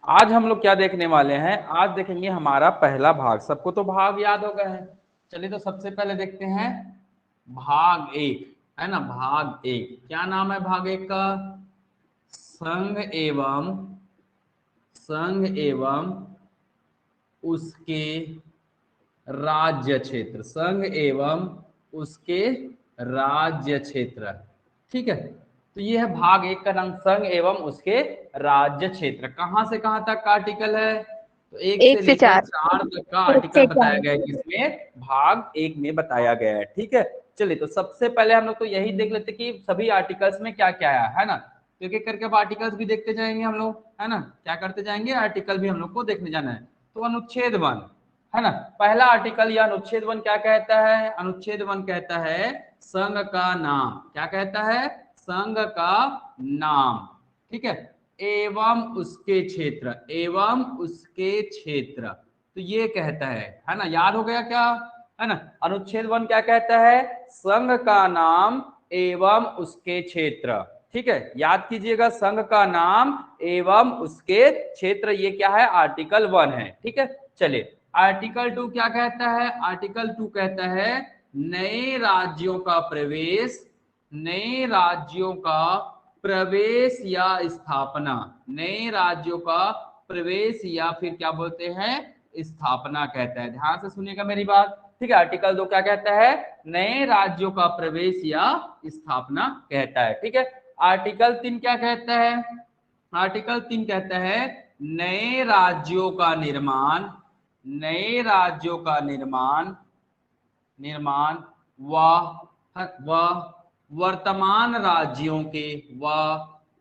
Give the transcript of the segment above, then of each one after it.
आज हम लोग क्या देखने वाले हैं, आज देखेंगे हमारा पहला भाग। सबको तो भाग याद हो गए हैं। चलिए तो सबसे पहले देखते हैं भाग एक, है ना। भाग एक, क्या नाम है भाग एक का? संघ एवं उसके राज्य क्षेत्र। संघ एवं उसके राज्य क्षेत्र, ठीक है। तो ये है भाग एक का नाम, संघ एवं उसके राज्य क्षेत्र। कहां से कहां तक का आर्टिकल है? तो एक से एक से लेकर चार। चार तक का एक आर्टिकल से बताया चार। गया है, जिसमें भाग एक में बताया गया है, ठीक है। चलिए तो सबसे पहले हम लोग तो यही देख लेते कि सभी आर्टिकल्स में क्या क्या है ना। तो एक एक करके अब आर्टिकल्स भी देखते जाएंगे हम लोग, है ना। क्या करते जाएंगे, आर्टिकल भी हम लोग को देखने जाना है। तो अनुच्छेद 1, है ना। पहला आर्टिकल या अनुच्छेद 1 क्या कहता है? अनुच्छेद 1 कहता है संघ का नाम। क्या कहता है? संघ का नाम, ठीक है। एवं उसके क्षेत्र, एवं उसके क्षेत्र, तो ये कहता है ना। याद हो गया क्या, है ना। अनुच्छेद 1 क्या कहता है? संघ का नाम एवं उसके क्षेत्र, ठीक है। याद कीजिएगा, संघ का नाम एवं उसके क्षेत्र, ये क्या है? आर्टिकल 1 है, ठीक है। चलिए आर्टिकल 2 क्या कहता है? आर्टिकल 2 कहता है नए राज्यों का प्रवेश, नए राज्यों का प्रवेश या स्थापना। नए राज्यों का प्रवेश या फिर क्या बोलते हैं, स्थापना कहता है। ध्यान से सुनिएगा मेरी बात, ठीक है। आर्टिकल 2 क्या कहता है? नए राज्यों का प्रवेश या स्थापना कहता है, ठीक है। आर्टिकल 3 क्या कहता है? आर्टिकल 3 कहता है नए राज्यों का निर्माण, नए राज्यों का निर्माण निर्माण व वर्तमान राज्यों के, व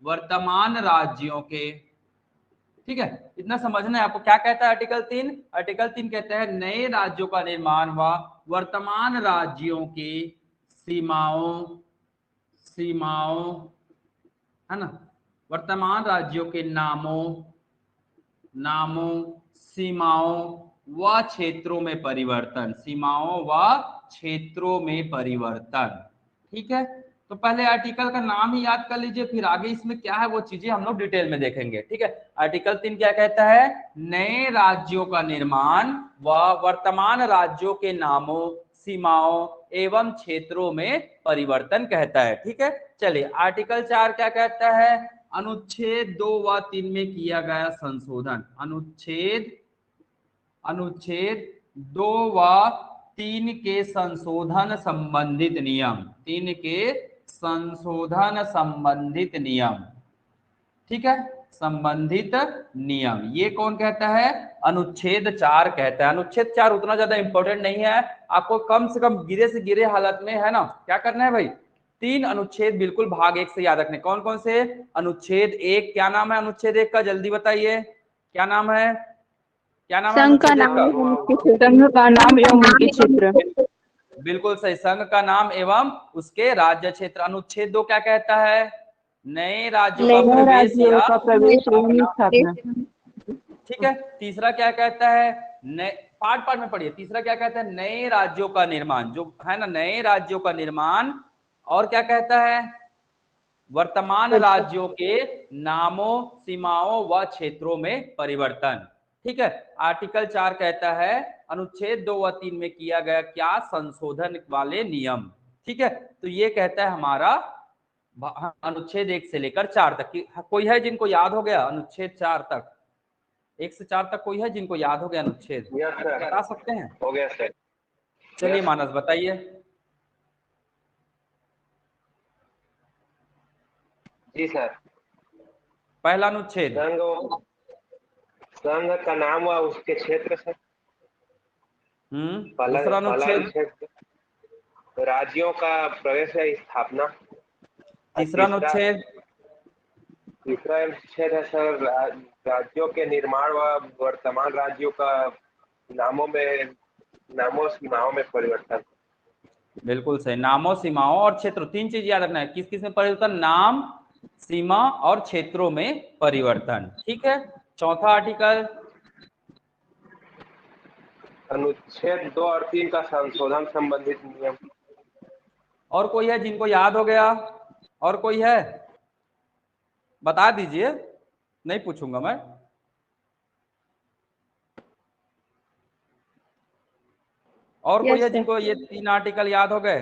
वर्तमान राज्यों के, ठीक है। इतना समझना है आपको। क्या कहता है आर्टिकल 3? आर्टिकल 3 कहता है नए राज्यों का निर्माण व वर्तमान राज्यों की सीमाओं सीमाओं है ना, वर्तमान राज्यों के नामों सीमाओं व क्षेत्रों में परिवर्तन, सीमाओं व क्षेत्रों में परिवर्तन, ठीक है। तो पहले आर्टिकल का नाम ही याद कर लीजिए, फिर आगे इसमें क्या है वो चीजें हम लोग डिटेल में देखेंगे, ठीक है। आर्टिकल 3 क्या कहता है? नए राज्यों का निर्माण व वर्तमान राज्यों के नामों सीमाओं एवं क्षेत्रों में परिवर्तन कहता है, ठीक है। चलिए आर्टिकल 4 क्या कहता है? अनुच्छेद 2 व 3 में किया गया संशोधन। अनुच्छेद 2 व 3 के संशोधन संबंधित नियम, 3 के संशोधन संबंधित नियम, ठीक है। संबंधित नियम, ये कौन कहता है? अनुच्छेद 4 कहता है। अनुच्छेद 4 उतना ज्यादा इंपॉर्टेंट नहीं है, आपको कम से कम गिरे से गिरे हालत में, है ना, क्या करना है भाई? 3 अनुच्छेद बिल्कुल भाग एक से याद रखने। कौन कौन से? अनुच्छेद 1, क्या नाम है अनुच्छेद 1 का? जल्दी बताइए, क्या नाम है? क्या नाम है संघ का अनुच्छेद 1 नाम का? एवं उसके क्षेत्र। संघ का नाम एवं उनके क्षेत्र। बिल्कुल सही, संघ का नाम एवं उसके राज्य क्षेत्र। अनुच्छेद 2 क्या कहता है? नए राज्यों का नए प्रवेश राज्यों या का प्रवेश एवं स्थापना, स्थापना। ठीक है। तीसरा क्या कहता है? नए, पार्ट पार्ट में पढ़िए। तीसरा क्या कहता है? नए राज्यों का निर्माण, जो है ना, नए राज्यों का निर्माण। और क्या कहता है? वर्तमान राज्यों के नामों सीमाओं व क्षेत्रों में परिवर्तन, ठीक है। आर्टिकल 4 कहता है अनुच्छेद 2 व 3 में किया गया क्या? संशोधन वाले नियम, ठीक है। तो ये कहता है हमारा अनुच्छेद 1 से लेकर 4 तक की। कोई है जिनको याद हो गया अनुच्छेद 4 तक? 1 से 4 तक कोई है जिनको याद हो गया अनुच्छेद? बता सकते हैं? हो गया सर। चलिए मानस बताइए। जी सर। पहला अनुच्छेद। संघ का नाम व उसके क्षेत्र से। दूसरा अनुच्छेद। राज्यों का प्रवेश या स्थापना। तीसरा अनुच्छेद। तीसरा अनुच्छेद है सर राज्यों के निर्माण व वर्तमान राज्यों का नामों सीमाओं में परिवर्तन। बिल्कुल सही, नामों सीमाओं और क्षेत्रों, 3 चीज याद रखना है। किस किस में परिवर्तन? नाम, सीमा और क्षेत्रों में परिवर्तन, ठीक है। चौथा आर्टिकल। अनुच्छेद 2 और 3 का संशोधन संबंधित नियम। और कोई है जिनको याद हो गया? और कोई है? बता दीजिए, नहीं पूछूंगा मैं। और कोई Yes, है sir. जिनको ये 3 आर्टिकल याद हो गए?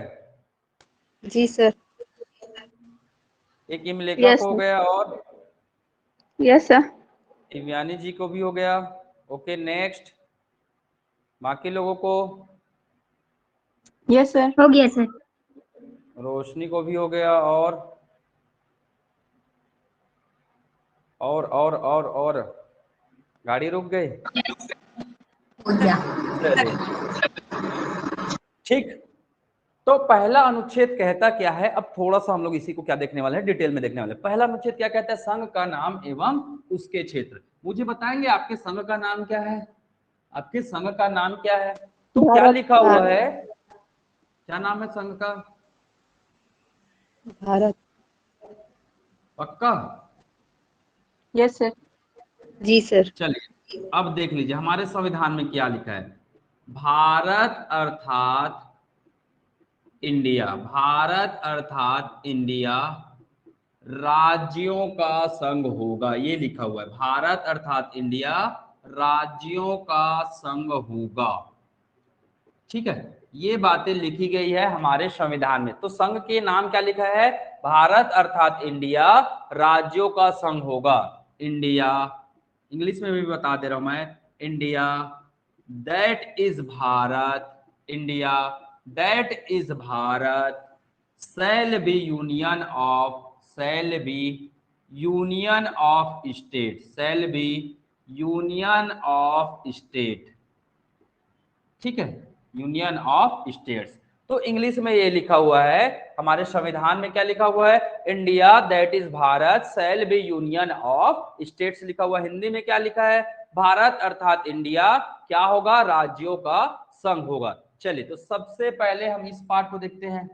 जी सर. एक इमलेखा Yes, को हो sir. गया और Yes, sir. दिव्यानी जी को भी हो गया। ओके नेक्स्ट, बाकी लोगों को? Yes, sir. हो गया सर। रोशनी को भी हो गया और गाड़ी रुक गई। हो गया। चलिए ठीक। तो पहला अनुच्छेद कहता क्या है, अब थोड़ा सा हम लोग इसी को क्या देखने वाले हैं, डिटेल में देखने वाले हैं। पहला अनुच्छेद क्या कहता है? संघ का नाम एवं उसके क्षेत्र। मुझे बताएंगे आपके संघ का नाम क्या है? आपके संघ का नाम क्या है? तो क्या भारत. लिखा हुआ है? क्या नाम है संघ का? भारत. पक्का? Yes, sir. जी सर. चलिए अब देख लीजिए हमारे संविधान में क्या लिखा है। भारत अर्थात इंडिया, भारत अर्थात इंडिया राज्यों का संघ होगा, ये लिखा हुआ है। भारत अर्थात इंडिया राज्यों का संघ होगा। ठीक है, ये बातें लिखी गई है हमारे संविधान में। तो संघ के नाम क्या लिखा है? भारत अर्थात इंडिया राज्यों का संघ होगा। इंडिया, इंग्लिश में भी बता दे रहा हूं मैं, India that is Bharat, India that is Bharat shall be union of, shall be union of state, shall be union of state। ठीक है, यूनियन ऑफ स्टेट्स। तो इंग्लिश में ये लिखा हुआ है, हमारे संविधान में क्या लिखा हुआ है? India that is Bharat shall be union of states लिखा हुआ। हिंदी में क्या लिखा है? भारत अर्थात इंडिया क्या होगा? राज्यों का संघ होगा। चलिए तो सबसे पहले हम इस पार्ट को देखते हैं।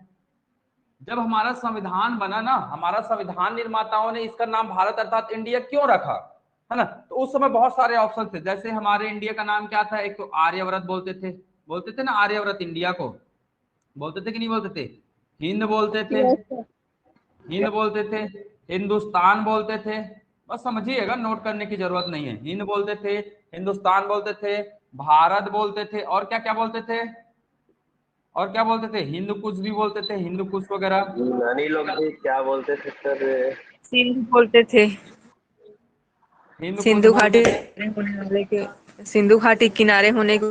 जब हमारा संविधान बना ना, हमारा संविधान निर्माताओं ने इसका नाम भारत अर्थात इंडिया क्यों रखा, है ना? तो उस समय बहुत सारे ऑप्शन थे। जैसे हमारे इंडिया का नाम क्या था? एक तो आर्यव्रत बोलते थे ना, आर्यव्रत इंडिया को बोलते थे कि नहीं बोलते थे? हिंद बोलते थे, Yes, sir. हिंद बोलते थे, हिंदुस्तान बोलते थे। बस समझिएगा, नोट करने की जरूरत नहीं है। हिंद बोलते थे, हिंदुस्तान बोलते थे, भारत बोलते थे, और क्या क्या बोलते थे? और क्या बोलते थे? हिंदू कुश भी बोलते थे, हिंदू कुश वगैरह। यूनानी लोग भी क्या बोलते थे सर? सिंधु बोलते थे. हिंदू कुश सिंधु बोलते घाटी थे, होने वाले के, सिंधु घाटी किनारे होने को.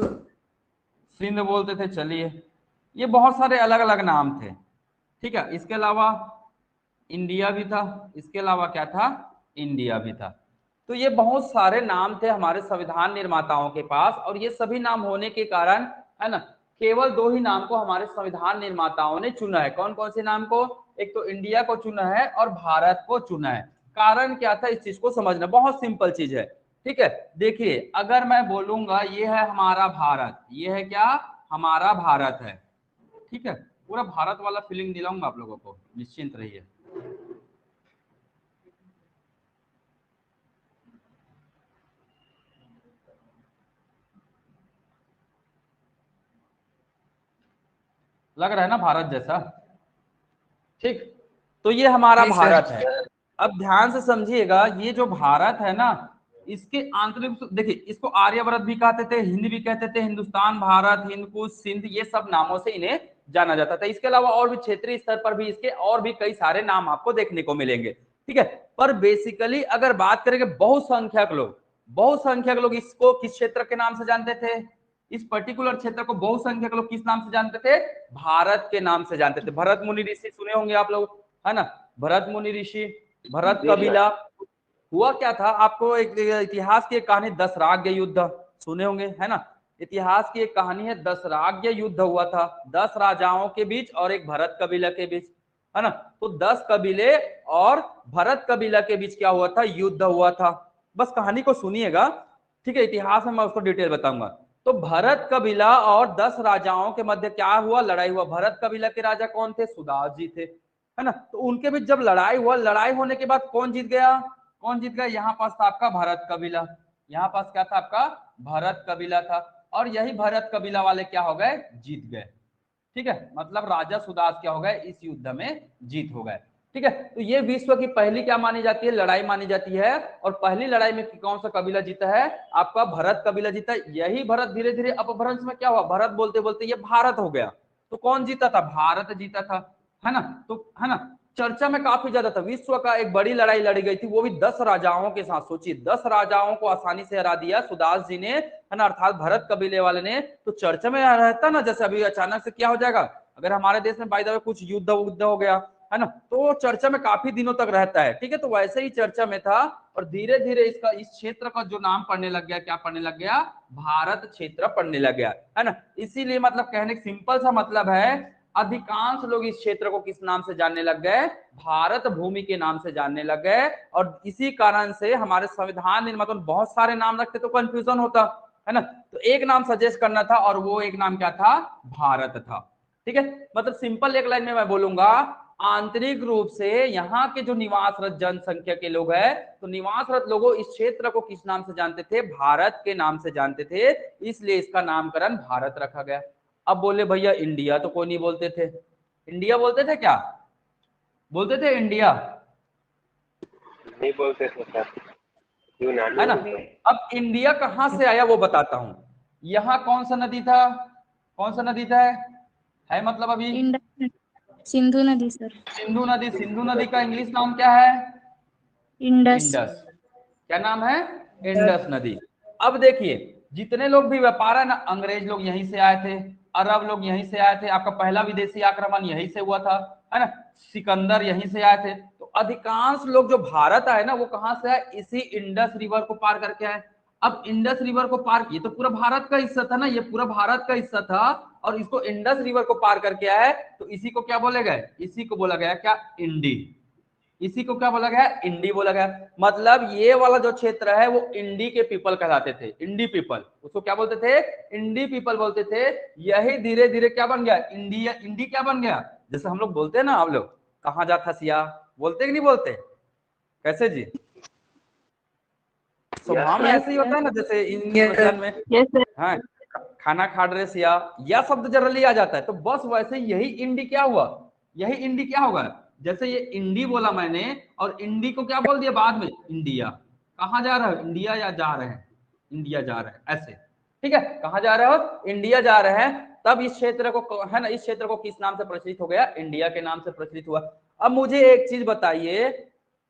सिंध बोलते थे। चलिए ये बहुत सारे अलग अलग नाम थे। ठीक है, इसके अलावा इंडिया भी था, इसके अलावा क्या था? इंडिया भी था। तो ये बहुत सारे नाम थे हमारे संविधान निर्माताओं के पास, और ये सभी नाम होने के कारण, है ना, केवल 2 ही नाम को हमारे संविधान निर्माताओं ने चुना है। कौन कौन से नाम को? एक तो इंडिया को चुना है और भारत को चुना है। कारण क्या था? इस चीज को समझना बहुत सिंपल चीज है। ठीक है, देखिए अगर मैं बोलूंगा ये है हमारा भारत, ये है क्या? हमारा भारत है। ठीक है, पूरा भारत वाला फीलिंग दिलाऊंगा आप लोगों को, निश्चिंत रहिए। लग रहा है ना भारत जैसा? ठीक, तो ये हमारा भारत है। अब ध्यान से समझिएगा, ये जो भारत है ना, इसके आंतरिक देखिए, इसको आर्यव्रत भी कहते थे, हिंद भी कहते थे, हिंदुस्तान, भारत, हिंदकुश, सिंध, ये सब नामों से इन्हें जाना जाता था। इसके अलावा और भी क्षेत्रीय स्तर पर भी इसके और भी कई सारे नाम आपको देखने को मिलेंगे। ठीक है, पर बेसिकली अगर बात करेंगे, बहुसंख्यक लोग इसको किस क्षेत्र के नाम से जानते थे? इस पर्टिकुलर क्षेत्र को बहुसंख्यक लोग किस नाम से जानते थे? भारत के नाम से जानते थे। भरत मुनि ऋषि सुने होंगे आप लोग, है ना? भरत मुनि ऋषि, भरत कबीला। हुआ क्या था? आपको एक इतिहास की एक कहानी दशराग्य युद्ध सुने होंगे, है ना? इतिहास की एक कहानी है, दशराग्य युद्ध हुआ था 10 राजाओं के बीच और एक भरत कबीला के बीच, है ना? तो 10 कबीले और भरत कबीला के बीच क्या हुआ था? युद्ध हुआ था। बस कहानी को सुनिएगा, ठीक है? इतिहास में मैं उसको डिटेल बताऊंगा। तो भरत कबीला और 10 राजाओं के मध्य क्या हुआ? लड़ाई हुआ। भरत कबीला के राजा कौन थे? सुदास जी थे, है ना? तो उनके बीच जब लड़ाई हुआ, लड़ाई होने के बाद कौन जीत गया? कौन जीत गया? यहाँ पास था आपका भरत कबीला, यहाँ पास क्या था? आपका भरत कबीला था। और यही भरत कबीला वाले क्या हो गए? जीत गए। ठीक है, मतलब राजा सुदास क्या हो गए? इस युद्ध में जीत हो गए। ठीक है। तो ये विश्व की पहली क्या मानी जाती है, लड़ाई मानी जाती है। और पहली लड़ाई में कौन सा कबीला जीता है, आपका भरत कबीला जीता है। यही भरत धीरे धीरे अपभ्रंश में क्या हुआ, भरत बोलते बोलते ये भारत हो गया। तो कौन जीता था, भारत जीता था, है ना। तो है ना, चर्चा में काफी ज्यादा था। विश्व का एक बड़ी लड़ाई लड़ी गई थी, वो भी 10 राजाओं के साथ। सोचिए 10 राजाओं को आसानी से हरा दिया सुदास जी ने, है ना, अर्थात भरत कबीले वाले ने। तो चर्चा में रहता ना, जैसे अभी अचानक से क्या हो जाएगा, अगर हमारे देश में बाय द वे कुछ युद्ध हो गया, है ना, तो चर्चा में काफी दिनों तक रहता है। ठीक है, तो वैसे ही चर्चा में था। और धीरे धीरे इसका, इस क्षेत्र का जो नाम पड़ने लग गया, क्या पड़ने लग गया, भारत क्षेत्र पड़ने लग गया, है ना। इसीलिए मतलब कहने का सिंपल सा मतलब है, अधिकांश लोग इस क्षेत्र को किस नाम से जानने लग गए, भारत भूमि के नाम से जानने लग गए। और इसी कारण से हमारे संविधान निर्माता बहुत सारे नाम रखते तो कंफ्यूजन होता, है ना। तो एक नाम सजेस्ट करना था, और वो एक नाम क्या था, भारत था। ठीक है, मतलब सिंपल एक लाइन में मैं बोलूंगा, आंतरिक रूप से यहाँ के जो निवासरत जनसंख्या के लोग हैं, तो निवासरत लोगों इस क्षेत्र को किस नाम से जानते थे, भारत के नाम से जानते थे, इसलिए इसका नामकरण भारत रखा गया। अब बोले भैया इंडिया तो कोई नहीं बोलते थे, इंडिया बोलते थे क्या, बोलते थे इंडिया, नहीं बोलते थे सर, है ना। अब इंडिया कहां से आया वो बताता हूं। यहाँ कौन सा नदी था, कौन सा नदी था, है मतलब अभी सिंधु नदी सर। सिंधु नदी। सिंधु नदी का इंग्लिश नाम क्या है, इंडस। इंडस। क्या नाम है, इंडस नदी। अब देखिए जितने लोग भी व्यापार है ना, अंग्रेज लोग यहीं से आए थे, अरब लोग यहीं से आए थे, आपका पहला विदेशी आक्रमण यहीं से हुआ था, है ना, सिकंदर यहीं से आए थे। तो अधिकांश लोग जो भारत आए ना, वो कहां से आए, इसी इंडस रिवर को पार करके आए। अब इंडस रिवर को पार किए तो पूरा भारत का हिस्सा था ना, ये पूरा भारत का हिस्सा था, और इसको इंडस रिवर को पार करके आए, तो इसी को क्या बोला गया, इसी को बोला गया क्या, इंडी। इसी को क्या बोला गया, इंडी बोला गया। मतलब ये वाला जो क्षेत्र है वो इंडी के पीपल कहलाते थे, इंडी पीपल, उसको क्या बोलते थे, इंडी पीपल बोलते थे। यही धीरे धीरे क्या बन गया, इंडिया, इंडी क्या बन गया, जैसे हम लोग बोलते हैं ना, आप लोग कहाँ जा थसिया बोलते कि नहीं बोलते, कैसे जी, स्वभाव में ऐसे ही होता है ना, जैसे इंग्लिश में हाँ खाना खा रहे सिया, या शब्द जनरली आ जाता है। तो बस वैसे यही इंडी क्या हुआ, यही इंडी क्या होगा, जैसे ये इंडी बोला मैंने, और इंडी को क्या बोल दिया बाद में, इंडिया। कहाँ जा रहे हो, इंडिया, या जा रहे हैं, इंडिया जा रहे हैं, ऐसे। ठीक है, कहाँ जा रहे हो, इंडिया जा रहे हैं। तब इस क्षेत्र को, है ना, इस क्षेत्र को किस नाम से प्रचलित हो गया, इंडिया के नाम से प्रचलित हुआ। अब मुझे एक चीज बताइए,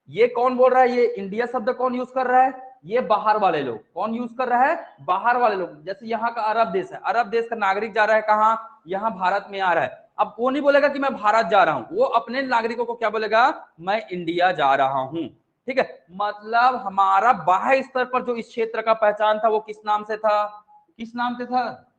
ये कौन बोल रहा है, ये इंडिया शब्द कौन यूज कर रहा है, ये बाहर वाले लोग। कौन यूज कर रहा है, बाहर वाले लोग। जैसे यहाँ का अरब देश है, अरब देश का नागरिक जा रहा है कहाँ, यहाँ भारत में आ रहा है। अब वो नहीं बोलेगा कि मैं भारत जा रहा हूं, वो अपने नागरिकों को क्या बोलेगा, मैं इंडिया जा रहा हूं। ठीक है, मतलब हमारा बाह्य स्तर पर जो इस क्षेत्र का पहचान था वो किस नाम से था, किस नाम से था,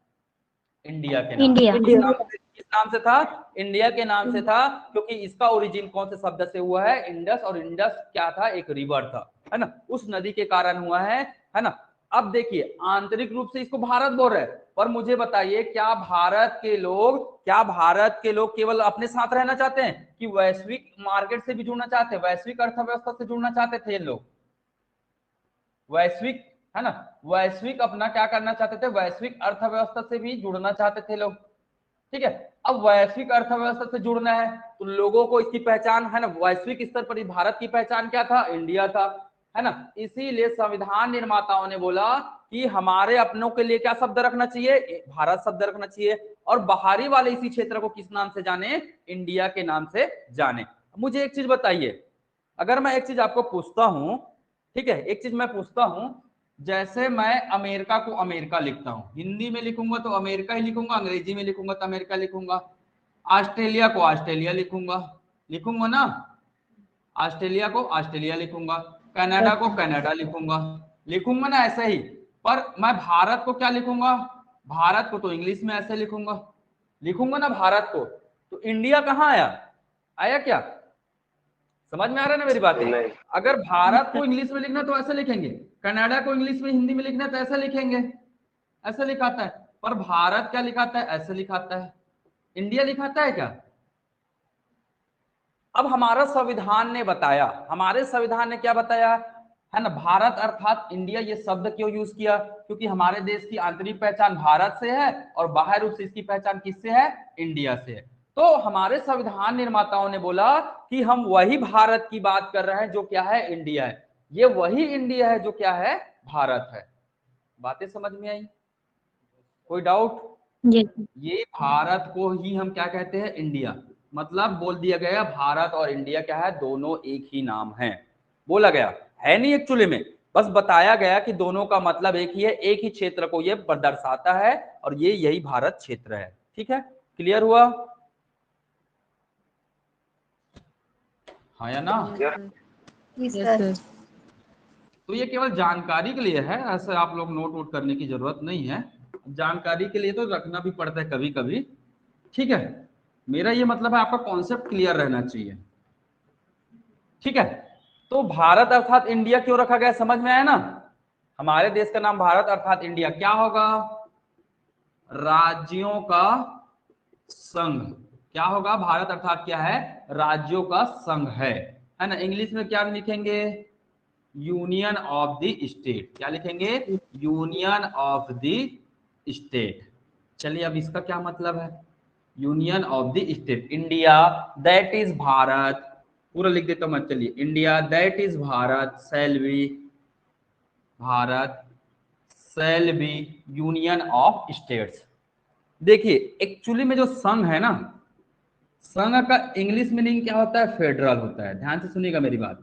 इंडिया के नाम। इंडिया। किस नाम से था, इंडिया के नाम से था, क्योंकि इसका ओरिजिन कौन से शब्द से हुआ है, इंडस। और इंडस क्या था, एक रिवर था, है ना, उस नदी के कारण हुआ है ना। अब देखिए आंतरिक रूप से इसको भारत बोल रहे हैं, पर मुझे बताइए क्या भारत के लोग, क्या भारत के लोग केवल अपने साथ रहना चाहते हैं, कि वैश्विक मार्केट से भी जुड़ना चाहते हैं, वैश्विक अर्थव्यवस्था से जुड़ना चाहते थे ये लोग, वैश्विक, है ना, वैश्विक अपना क्या करना चाहते थे, वैश्विक अर्थव्यवस्था से भी जुड़ना चाहते थे लोग। ठीक है, अब वैश्विक अर्थव्यवस्था से जुड़ना है तो लोगों को इसकी पहचान, है ना, वैश्विक स्तर पर भारत की पहचान क्या था, इंडिया था, है ना। इसीलिए संविधान निर्माताओं ने बोला कि हमारे अपनों के लिए क्या शब्द रखना चाहिए, भारत शब्द रखना चाहिए, और बाहरी वाले इसी क्षेत्र को किस नाम से जाने, इंडिया के नाम से जाने। मुझे एक चीज बताइए, अगर मैं एक चीज आपको पूछता हूं, ठीक है, एक चीज मैं पूछता हूं, जैसे मैं अमेरिका को अमेरिका लिखता हूं, हिंदी में लिखूंगा तो अमेरिका ही लिखूंगा, अंग्रेजी में लिखूंगा तो अमेरिका लिखूंगा, ऑस्ट्रेलिया को ऑस्ट्रेलिया लिखूंगा, लिखूंगा ना, ऑस्ट्रेलिया को ऑस्ट्रेलिया लिखूंगा, कनाडा को कनाडा लिखूंगा, लिखूंगा ना ऐसे ही। पर मैं भारत को क्या लिखूंगा, भारत को तो इंग्लिश में ऐसे लिखूंगा, लिखूंगा ना भारत को। तो इंडिया कहाँ आया, आया क्या, समझ में आ रहा है ना मेरी बातें। अगर भारत को इंग्लिश में लिखना तो ऐसे लिखेंगे, कनाडा को इंग्लिश में हिंदी में लिखना तो ऐसे लिखेंगे, ऐसे लिखाता है। पर भारत क्या लिखाता है, ऐसे लिखाता है। इंडिया लिखाता है क्या। अब हमारा संविधान ने बताया, हमारे संविधान ने क्या बताया, है ना, भारत अर्थात इंडिया ये शब्द क्यों यूज किया, क्योंकि हमारे देश की आंतरिक पहचान भारत से है और बाहर रूप से इसकी पहचान किससे है, इंडिया से है। तो हमारे संविधान निर्माताओं ने बोला कि हम वही भारत की बात कर रहे हैं जो क्या है, इंडिया है। ये वही इंडिया है जो क्या है, भारत है। बातें समझ में आई? कोई डाउट? Yes. ये भारत को ही हम क्या कहते हैं, इंडिया। मतलब बोल दिया गया भारत और इंडिया क्या है, दोनों एक ही नाम है। बोला गया है नहीं एक्चुअली में, बस बताया गया कि दोनों का मतलब एक ही है, एक ही क्षेत्र को ये दर्शाता है और ये यही भारत क्षेत्र है। ठीक है, क्लियर हुआ? हाँ या ना? Yes, sir. तो ये केवल जानकारी के लिए है, ऐसे आप लोग नोट वोट करने की जरूरत नहीं है। जानकारी के लिए तो रखना भी पड़ता है कभी कभी। ठीक है, मेरा ये मतलब है आपका कॉन्सेप्ट क्लियर रहना चाहिए। ठीक है, तो भारत अर्थात इंडिया क्यों रखा गया, समझ में आया ना? हमारे देश का नाम भारत अर्थात इंडिया क्या होगा, राज्यों का संघ। क्या होगा, भारत अर्थात क्या है, राज्यों का संघ है ना? इंग्लिश में क्या लिखेंगे, यूनियन ऑफ द स्टेट। क्या लिखेंगे, यूनियन ऑफ द स्टेट। चलिए अब इसका क्या मतलब है, union of the state. India that is Bharat, पूरा लिख देता हूं मैं, चलिए India that is Bharat shall be, Bharat shall be union of states. देखिए एक्चुअली में जो संघ है ना, संघ का इंग्लिश मीनिंग क्या होता है, फेडरल होता है। ध्यान से सुनिएगा मेरी बात,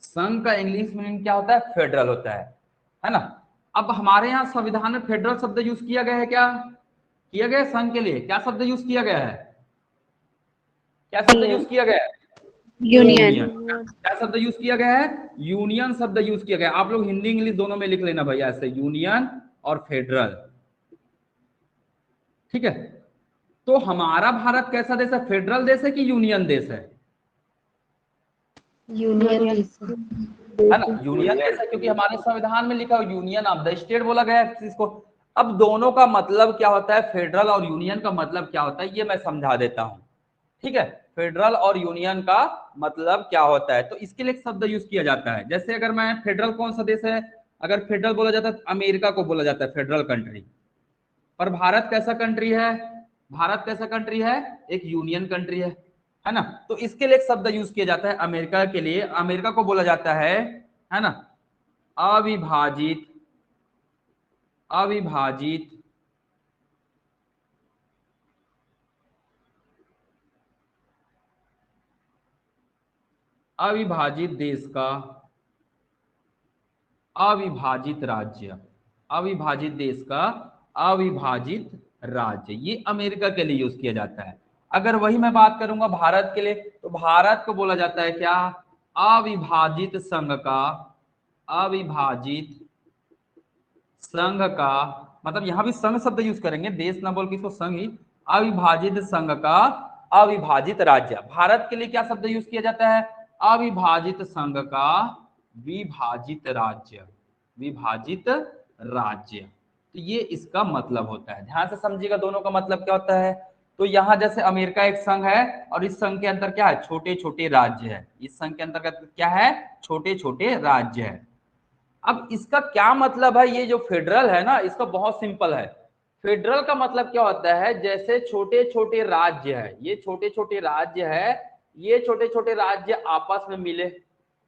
संघ का इंग्लिश मीनिंग क्या होता है, फेडरल होता है ना? अब हमारे यहाँ संविधान में फेडरल शब्द यूज किया गया है, क्या किया गया है? संघ के लिए क्या शब्द यूज किया गया है, क्या शब्द यूज किया गया है, यूनियन। क्या शब्द यूज किया गया है, यूनियन शब्द यूज किया गया। आप लोग हिंदी इंग्लिश दोनों में लिख लेना भैया ऐसे, यूनियन और फेडरल। ठीक है, तो हमारा भारत कैसा देश है, फेडरल देश है कि यूनियन देश है? यूनियन है ना, यूनियन देश है, क्योंकि हमारे संविधान में लिखा है यूनियन ऑफ द स्टेट बोला गया है इसको। अब दोनों का मतलब क्या होता है, फेडरल और यूनियन का मतलब क्या होता है, ये मैं समझा देता हूं। ठीक है, फेडरल और यूनियन का मतलब क्या होता है, तो इसके लिए एक शब्द यूज किया जाता है। जैसे अगर मैं फेडरल कौन सा देश है, अगर फेडरल बोला जाता है अमेरिका को बोला जाता है फेडरल कंट्री। पर भारत कैसा कंट्री है, भारत कैसा कंट्री है, एक यूनियन कंट्री है ना? तो इसके लिए एक शब्द यूज किया जाता है अमेरिका के लिए, अमेरिका को बोला जाता है ना, अविभाजित, अविभाजित अविभाजित देश का अविभाजित राज्य, अविभाजित देश का अविभाजित राज्य, ये अमेरिका के लिए यूज किया जाता है। अगर वही मैं बात करूंगा भारत के लिए, तो भारत को बोला जाता है क्या, अविभाजित संघ का, अविभाजित संघ का, मतलब यहां भी संघ शब्द यूज करेंगे, देश ना बोल के इसको संघ ही, अविभाजित संघ का अविभाजित राज्य। भारत के लिए क्या शब्द यूज किया जाता है, अविभाजित संघ का विभाजित राज्य, विभाजित राज्य। तो ये इसका मतलब होता है, ध्यान से समझिएगा दोनों का मतलब क्या होता है। तो यहाँ जैसे अमेरिका एक संघ है और इस संघ के अंदर क्या है, छोटे छोटे राज्य है, इस संघ के अंतर्गत क्या है, छोटे छोटे राज्य है। अब इसका क्या मतलब है, ये जो फेडरल है ना, इसका बहुत सिंपल है। फेडरल का मतलब क्या होता है, जैसे छोटे छोटे राज्य है, ये छोटे छोटे राज्य है, ये छोटे छोटे राज्य आपस में मिले।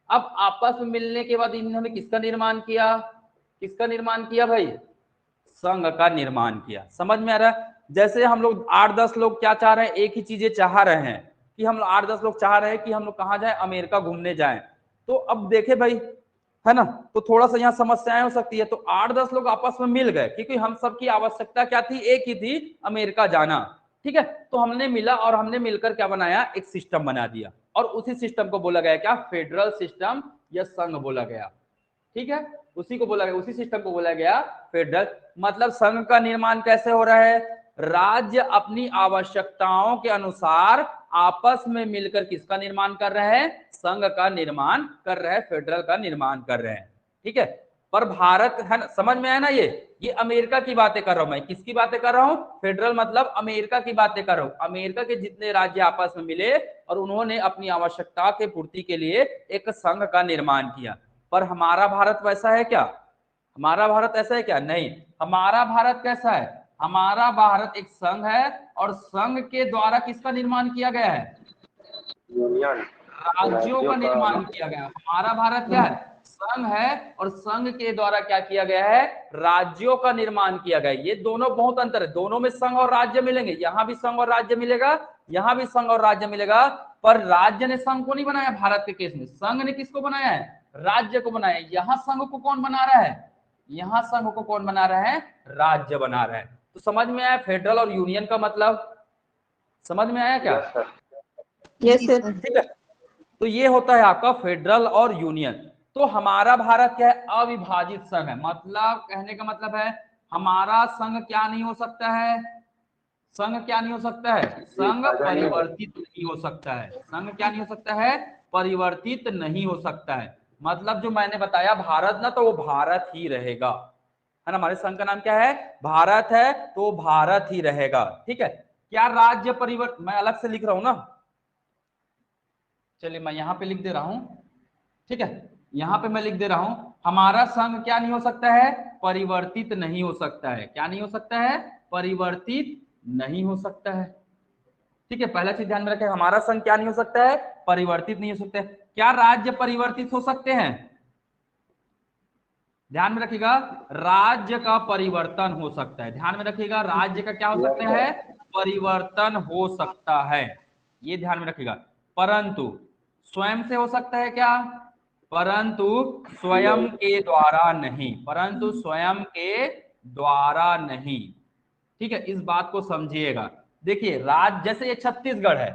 अब आपस में मिलने के बाद इन्होंने किसका निर्माण किया, किसका निर्माण किया भाई, संघ का निर्माण किया। समझ में आ रहा है? जैसे हम लोग 8-10 लोग क्या चाह रहे हैं, एक ही चीजें चाह रहे हैं कि हम 8-10 लोग चाह रहे हैं कि हम लोग कहाँ जाए, अमेरिका घूमने जाएं। तो अब देखे भाई, है ना, तो थोड़ा सा यहाँ समस्याएं हो सकती है। तो 8-10 लोग आपस में मिल गए, क्योंकि हम सबकी आवश्यकता क्या थी, एक ही थी, अमेरिका जाना। ठीक है, तो हमने मिला और हमने मिलकर क्या बनाया, एक सिस्टम बना दिया, और उसी सिस्टम को बोला गया क्या, फेडरल सिस्टम या संघ बोला गया। ठीक है, उसी को बोला गया, उसी सिस्टम को बोला गया फेडरल। मतलब संघ का निर्माण कैसे हो रहा है, राज्य अपनी आवश्यकताओं के अनुसार आपस में मिलकर किसका निर्माण कर रहे हैं, संघ का निर्माण कर रहे हैं, फेडरल का निर्माण कर रहे हैं। ठीक है, पर भारत है ना, समझ में आया ना, ये अमेरिका की बातें कर रहा हूं मैं, किसकी बातें कर रहा हूं, फेडरल मतलब अमेरिका की बातें कर रहा हूं। अमेरिका के जितने राज्य आपस में मिले और उन्होंने अपनी आवश्यकता के पूर्ति के लिए एक संघ का निर्माण किया। पर हमारा भारत वैसा है क्या, हमारा भारत ऐसा है क्या, नहीं। हमारा भारत कैसा है, हमारा भारत एक संघ है और संघ के द्वारा किसका निर्माण किया गया है? यूनियन राज्यों का निर्माण किया गया। हमारा भारत क्या है? संघ है और संघ के द्वारा क्या किया गया है? राज्यों का निर्माण किया गया। ये दोनों बहुत अंतर है, दोनों में संघ और राज्य मिलेंगे, यहाँ भी संघ और राज्य मिलेगा, यहाँ भी संघ और राज्य मिलेगा, पर राज्य ने संघ को नहीं बनाया। भारत के केस में संघ ने किसको बनाया है? राज्य को बनाया। यहाँ संघ को कौन बना रहा है? यहाँ संघ को कौन बना रहा है? राज्य बना रहा है। तो समझ में आया फेडरल और यूनियन का मतलब? समझ में आया क्या? Yes sir. ठीक है, तो ये होता है आपका फेडरल और यूनियन। तो हमारा भारत क्या है? अविभाजित संघ है। मतलब कहने का मतलब है हमारा संघ क्या नहीं हो सकता है? संघ क्या नहीं हो सकता है? संघ परिवर्तित नहीं हो सकता है। संघ क्या नहीं हो सकता है? परिवर्तित नहीं हो सकता है। मतलब जो मैंने बताया भारत ना, तो वो भारत ही रहेगा, है ना। हमारे संघ का नाम क्या है? भारत है, तो भारत ही रहेगा। ठीक है, क्या राज्य परिवर्तन, मैं अलग से लिख रहा हूं ना, चलिए मैं यहां पे लिख दे रहा हूं। ठीक है, यहां पे मैं लिख दे रहा हूं, हमारा संघ क्या नहीं हो सकता है? परिवर्तित नहीं हो सकता है। क्या नहीं हो सकता है? परिवर्तित नहीं हो सकता है। ठीक है, पहला चीज ध्यान में रखें, हमारा संघ क्या नहीं हो सकता है? परिवर्तित नहीं हो सकता है। क्या राज्य परिवर्तित हो सकते हैं? ध्यान में रखिएगा, राज्य का परिवर्तन हो सकता है। ध्यान में रखिएगा, राज्य का क्या हो सकता है? परिवर्तन हो सकता है, ये ध्यान में रखिएगा। परंतु स्वयं से हो सकता है क्या? परंतु स्वयं के द्वारा नहीं, परंतु स्वयं के द्वारा नहीं। ठीक है, इस बात को समझिएगा। देखिए राज्य, जैसे ये छत्तीसगढ़ है,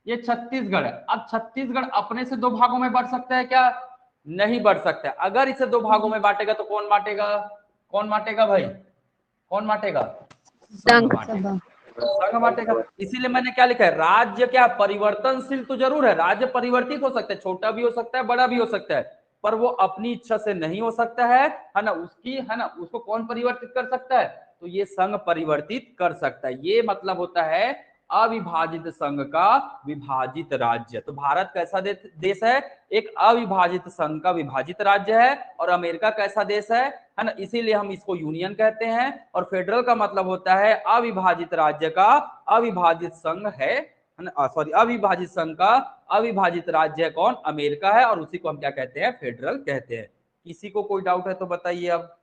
ये छत्तीसगढ़ है। अब छत्तीसगढ़ अपने से दो भागों में बढ़ सकता है क्या? नहीं बढ़ सकता है। अगर इसे दो भागों में बांटेगा तो कौन बांटेगा? कौन बांटेगा भाई? कौन बांटेगा? संघ बांटेगा। संघ बांटेगा। इसीलिए मैंने क्या लिखा है? राज्य क्या परिवर्तनशील तो जरूर है, राज्य परिवर्तित हो सकता है, छोटा भी हो सकता है, बड़ा भी हो सकता है, पर वो अपनी इच्छा से नहीं हो सकता है ना। उसकी, है ना, उसको कौन परिवर्तित कर सकता है? तो ये संघ परिवर्तित कर सकता है। ये मतलब होता है अविभाजित संघ का विभाजित राज्य। तो भारत कैसा देश है? एक अविभाजित संघ का विभाजित राज्य है। और अमेरिका कैसा देश है ना? इसीलिए हम इसको यूनियन कहते हैं। और फेडरल का मतलब होता है अविभाजित राज्य का अविभाजित संघ है ना, सॉरी, अविभाजित संघ का अविभाजित राज्य है कौन? अमेरिका है। और उसी को हम क्या कहते हैं? फेडरल कहते हैं। किसी को कोई डाउट है तो बताइए। अब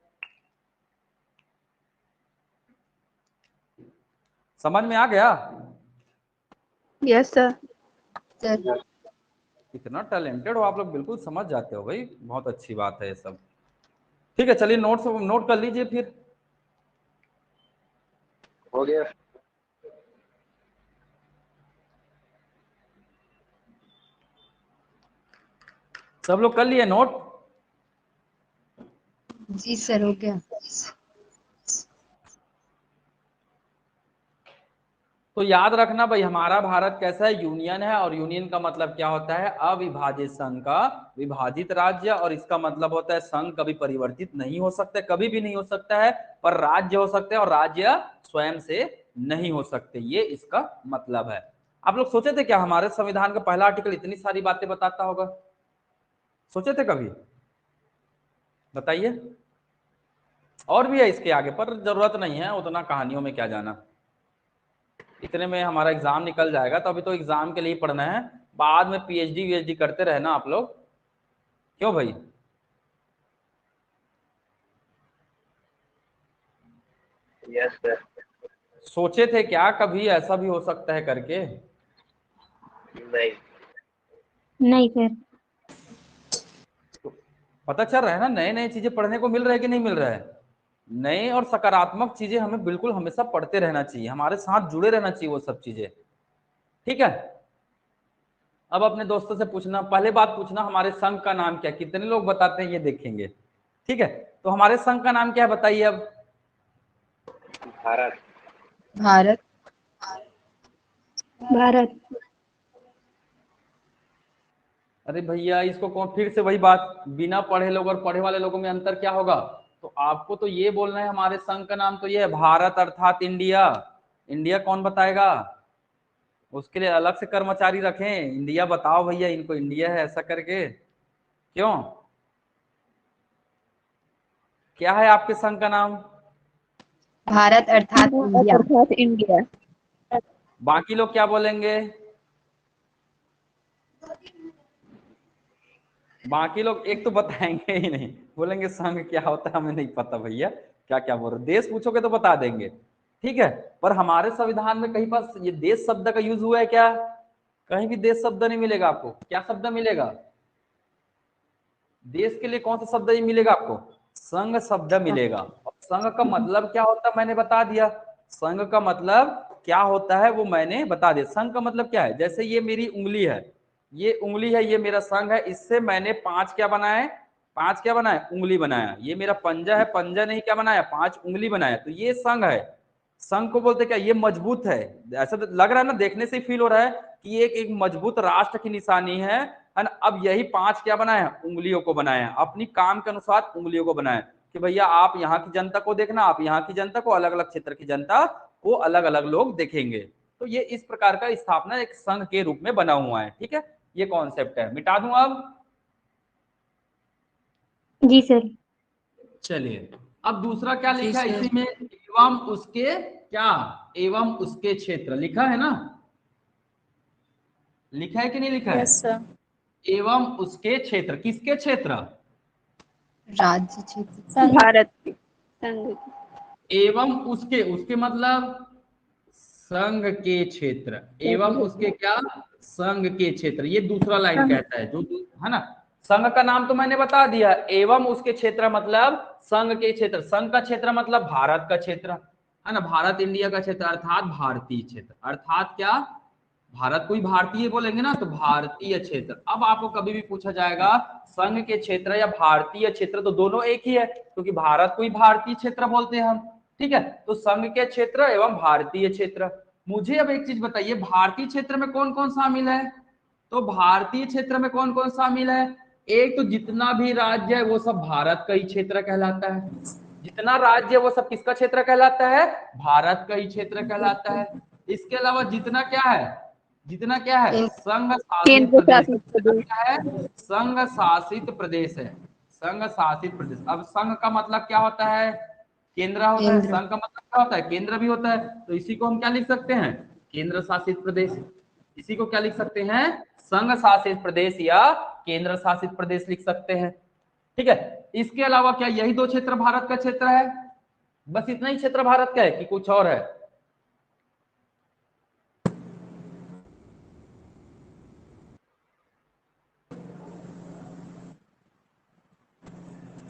समझ में आ गया? Yes sir. इतना टैलेंटेड हो आप लोग, बिल्कुल समझ जाते हो भाई, बहुत अच्छी बात है ये सब। ठीक है, चलिए नोट कर लीजिए फिर। हो गया। सब लोग कर लिए नोट? जी सर, हो गया। तो याद रखना भाई, हमारा भारत कैसा है? यूनियन है। और यूनियन का मतलब क्या होता है? अविभाजित संघ का विभाजित राज्य। और इसका मतलब होता है संघ कभी परिवर्तित नहीं हो सकता, कभी भी नहीं हो सकता है, पर राज्य हो सकते हैं, और राज्य स्वयं से नहीं हो सकते। ये इसका मतलब है। आप लोग सोचे थे क्या हमारे संविधान का पहला आर्टिकल इतनी सारी बातें बताता होगा? सोचे थे कभी? बताइए। और भी है इसके आगे, पर जरूरत नहीं है उतना, कहानियों में क्या जाना। इतने में हमारा एग्जाम निकल जाएगा। तो अभी तो एग्जाम के लिए पढ़ना है, बाद में पीएचडी वीएचडी करते रहना आप लोग। क्यों भाई? Yes sir. सोचे थे क्या कभी ऐसा भी हो सकता है करके? नहीं। नहीं सर। तो पता चल रहा है ना, नए नए चीजें पढ़ने को मिल रहा है कि नहीं मिल रहा है? नए और सकारात्मक चीजें हमें बिल्कुल हमेशा पढ़ते रहना चाहिए, हमारे साथ जुड़े रहना चाहिए वो सब चीजें। ठीक है, अब अपने दोस्तों से पूछना, पहले बात पूछना हमारे संघ का नाम क्या? कितने लोग बताते हैं ये देखेंगे। ठीक है, तो हमारे संघ का नाम क्या है बताइए अब? भारत। भारत। भारत। अरे भैया इसको कौन, फिर से वही बात, बिना पढ़े लोग और पढ़े वाले लोगों में अंतर क्या होगा? तो आपको तो ये बोलना है हमारे संघ का नाम तो ये है भारत, अर्थात इंडिया। इंडिया कौन बताएगा? उसके लिए अलग से कर्मचारी रखें, इंडिया बताओ भैया इनको, इंडिया है ऐसा करके। क्यों, क्या है आपके संघ का नाम? भारत अर्थात इंडिया। अर्थात इंडिया। बाकी लोग क्या बोलेंगे? बाकी लोग एक तो बताएंगे ही नहीं, बोलेंगे संघ क्या होता है हमें नहीं पता भैया, क्या क्या बोल रहे। देश पूछोगे तो बता देंगे, ठीक है। पर हमारे संविधान में कहीं पर ये देश शब्द का यूज हुआ है क्या? कहीं भी देश शब्द नहीं मिलेगा आपको। क्या शब्द मिलेगा? देश के लिए कौन सा शब्द मिलेगा आपको? संघ शब्द मिलेगा। और संघ का मतलब क्या होता है मैंने बता दिया। संघ का मतलब क्या होता है वो मैंने बता दिया। संघ का मतलब क्या है? जैसे ये मेरी उंगली है, ये उंगली है, ये मेरा संघ है। इससे मैंने 5 क्या बनाए? 5 क्या बनाया? उंगली बनाया। ये मेरा पंजा है, पंजा नहीं क्या बनाया? 5 उंगली बनाया। तो ये संघ है। संघ को बोलते क्या? ये मजबूत है। ऐसा तो लग रहा है ना, देखने से ही फील हो रहा है कि ये एक मजबूत राष्ट्र की निशानी है ना। अब यही 5 क्या बनाया? उंगलियों को बनाया। अपनी काम के अनुसार उंगलियों को बनाया कि भैया आप यहाँ की जनता को देखना, आप यहाँ की जनता को, अलग अलग क्षेत्र की जनता को अलग अलग लोग देखेंगे। तो ये इस प्रकार का स्थापना एक संघ के रूप में बना हुआ है, ठीक है। ये कॉन्सेप्ट है। मिटा दूं अब? जी सर। चलिए, अब दूसरा क्या लिखा है इसी में? एवं उसके क्या? एवं उसके क्षेत्र लिखा है ना? लिखा है कि नहीं लिखा है? Yes sir. एवं उसके क्षेत्र। किसके क्षेत्र? राज्य क्षेत्र। भारत के संघ। एवं उसके, उसके मतलब संघ के क्षेत्र। एवं उसके क्या? संघ के क्षेत्र। ये दूसरा लाइन कहता है, जो है ना। संघ का नाम तो मैंने बता दिया। एवं उसके क्षेत्र मतलब संघ के क्षेत्र। संघ का क्षेत्र मतलब भारत का क्षेत्र, है ना। भारत इंडिया का क्षेत्र अर्थात भारतीय क्षेत्र। अर्थात क्या? भारत को ही भारतीय बोलेंगे ना, तो भारतीय क्षेत्र। अब आपको कभी भी पूछा जाएगा संघ के क्षेत्र या भारतीय क्षेत्र, तो दोनों एक ही है, क्योंकि भारत को ही भारतीय क्षेत्र बोलते हैं हम, ठीक है। तो संघ के क्षेत्र एवं भारतीय क्षेत्र। मुझे अब एक चीज बताइए, भारतीय क्षेत्र में कौन कौन शामिल है? तो भारतीय क्षेत्र में कौन कौन शामिल है? एक तो जितना भी राज्य है वो सब भारत का ही क्षेत्र कहलाता है। जितना राज्य है वो सब किसका क्षेत्र कहलाता है? भारत का ही क्षेत्र कहलाता है। इसके अलावा जितना क्या है? जितना क्या है? संघ शासित केंद्र प्रदेश। शासित जितना प्रदेश। क्या है? संघ शासित प्रदेश है। संघ शासित प्रदेश। अब संघ का मतलब क्या होता है? केंद्र होता है। केंद्र। संघ का मतलब क्या होता है? केंद्र भी होता है। तो इसी को हम क्या लिख सकते हैं? केंद्र शासित प्रदेश। इसी को क्या लिख सकते हैं? संघ शासित प्रदेश या केंद्र शासित प्रदेश लिख सकते हैं, ठीक है। इसके अलावा क्या यही 2 क्षेत्र भारत का क्षेत्र है? बस इतना ही क्षेत्र भारत का है कि कुछ और है?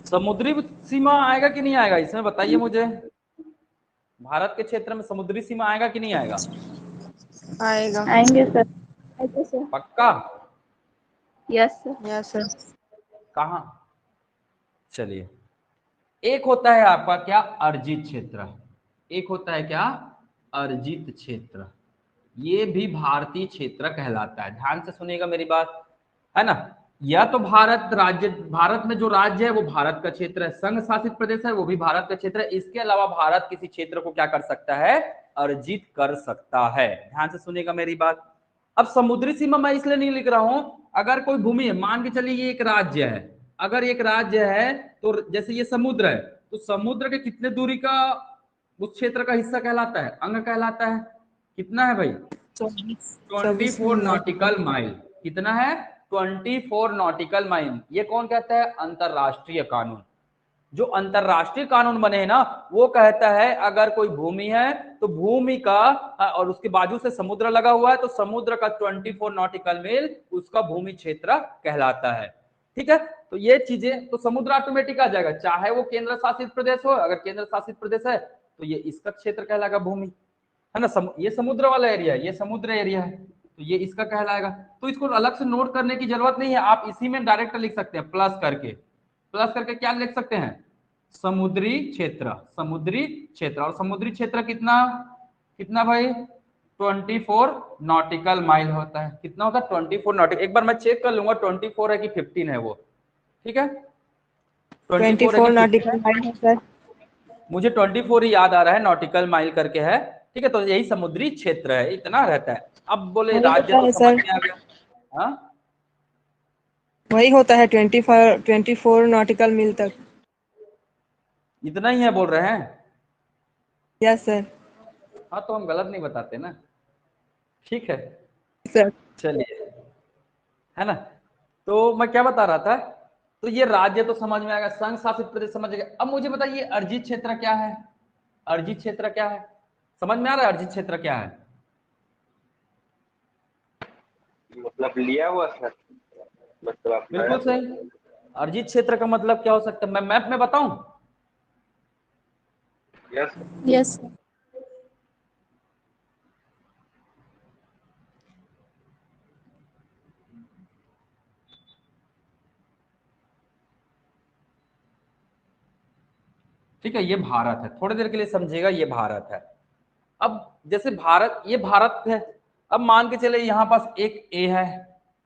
समुद्री सीमा आएगा कि नहीं आएगा इसमें, बताइए मुझे। भारत के क्षेत्र में समुद्री सीमा आएगा कि नहीं आएगा? आएगा। आएंगे सर। आएंगे सर। पक्का? Yes sir. Yes sir. कहाँ? चलिए, एक होता है आपका क्या? अर्जित क्षेत्र। एक होता है क्या? अर्जित क्षेत्र। ये भी भारतीय क्षेत्र कहलाता है। ध्यान से सुनिएगा मेरी बात, है ना। या तो भारत राज्य, भारत में जो राज्य है वो भारत का क्षेत्र है। संघ शासित प्रदेश है वो भी भारत का क्षेत्र है। इसके अलावा भारत किसी क्षेत्र को क्या कर सकता है? अर्जित कर सकता है। ध्यान से सुनिएगा मेरी बात। अब समुद्री सीमा मैं इसलिए नहीं लिख रहा हूं, अगर कोई भूमि है, मान के चलिए ये एक राज्य है, अगर एक राज्य है तो जैसे ये समुद्र है, तो समुद्र के कितने दूरी का उस क्षेत्र का हिस्सा कहलाता है? अंग कहलाता है। कितना है भाई? 24 नॉटिकल माइल। कितना है? 24 नॉटिकल माइल। ये कौन कहता है? अंतरराष्ट्रीय कानून। जो अंतरराष्ट्रीय कानून बने हैं ना, वो कहता है अगर कोई भूमि है तो भूमि का, और उसके बाजू से समुद्र लगा हुआ है, तो समुद्र का 24 नॉटिकल मील उसका भूमि क्षेत्र कहलाता है, ठीक है। तो ये चीजें, तो समुद्र ऑटोमेटिक आ जाएगा, चाहे वो केंद्र शासित प्रदेश हो। अगर केंद्र शासित प्रदेश है तो ये इसका क्षेत्र कहलाएगा भूमि, है ना। ये समुद्र वाला एरिया है, ये समुद्र एरिया है, तो ये इसका कहलाएगा। तो इसको अलग से नोट करने की जरूरत नहीं है, आप इसी में डायरेक्ट लिख सकते हैं, प्लस करके। प्लस करके क्या लिख सकते हैं? समुद्री क्षेत्र। समुद्री क्षेत्र। और समुद्री क्षेत्र कितना? कितना भाई? 24 नॉटिकल माइल होता है। कितना होता है? 24 नॉटिकल। एक बार मैं चेक कर लूंगा 24 है कि 15 है वो, ठीक है। 24 नॉटिकल माइल है सर। मुझे 24 ही याद आ रहा है, नॉटिकल माइल करके है, ठीक है। तो यही समुद्री क्षेत्र है, इतना रहता है। अब बोले वही राज्य, होता तो है समझ सर। में आ गया। हाँ, वही होता है 24 नॉटिकल मील तक। इतना ही है बोल रहे हैं? Yes sir. हाँ तो हम गलत नहीं बताते ना, ठीक है। सर चलिए, है ना। तो मैं क्या बता रहा था, तो ये राज्य तो समझ में आएगा, संघ शासित प्रदेश समझ गए। अब मुझे बताइए अर्जित क्षेत्र क्या है, अर्जित क्षेत्र क्या है, समझ में आ रहा है अर्जित क्षेत्र क्या है? मतलब लिया हुआ सर, मतलब आप बिल्कुल सही। अर्जित क्षेत्र का मतलब क्या हो सकता है, मैं मैप में बताऊं? Yes yes sir. ठीक है, ये भारत है, थोड़ी देर के लिए समझिएगा, ये भारत है। अब जैसे भारत, ये भारत है, अब मान के चले यहाँ पास एक ए है,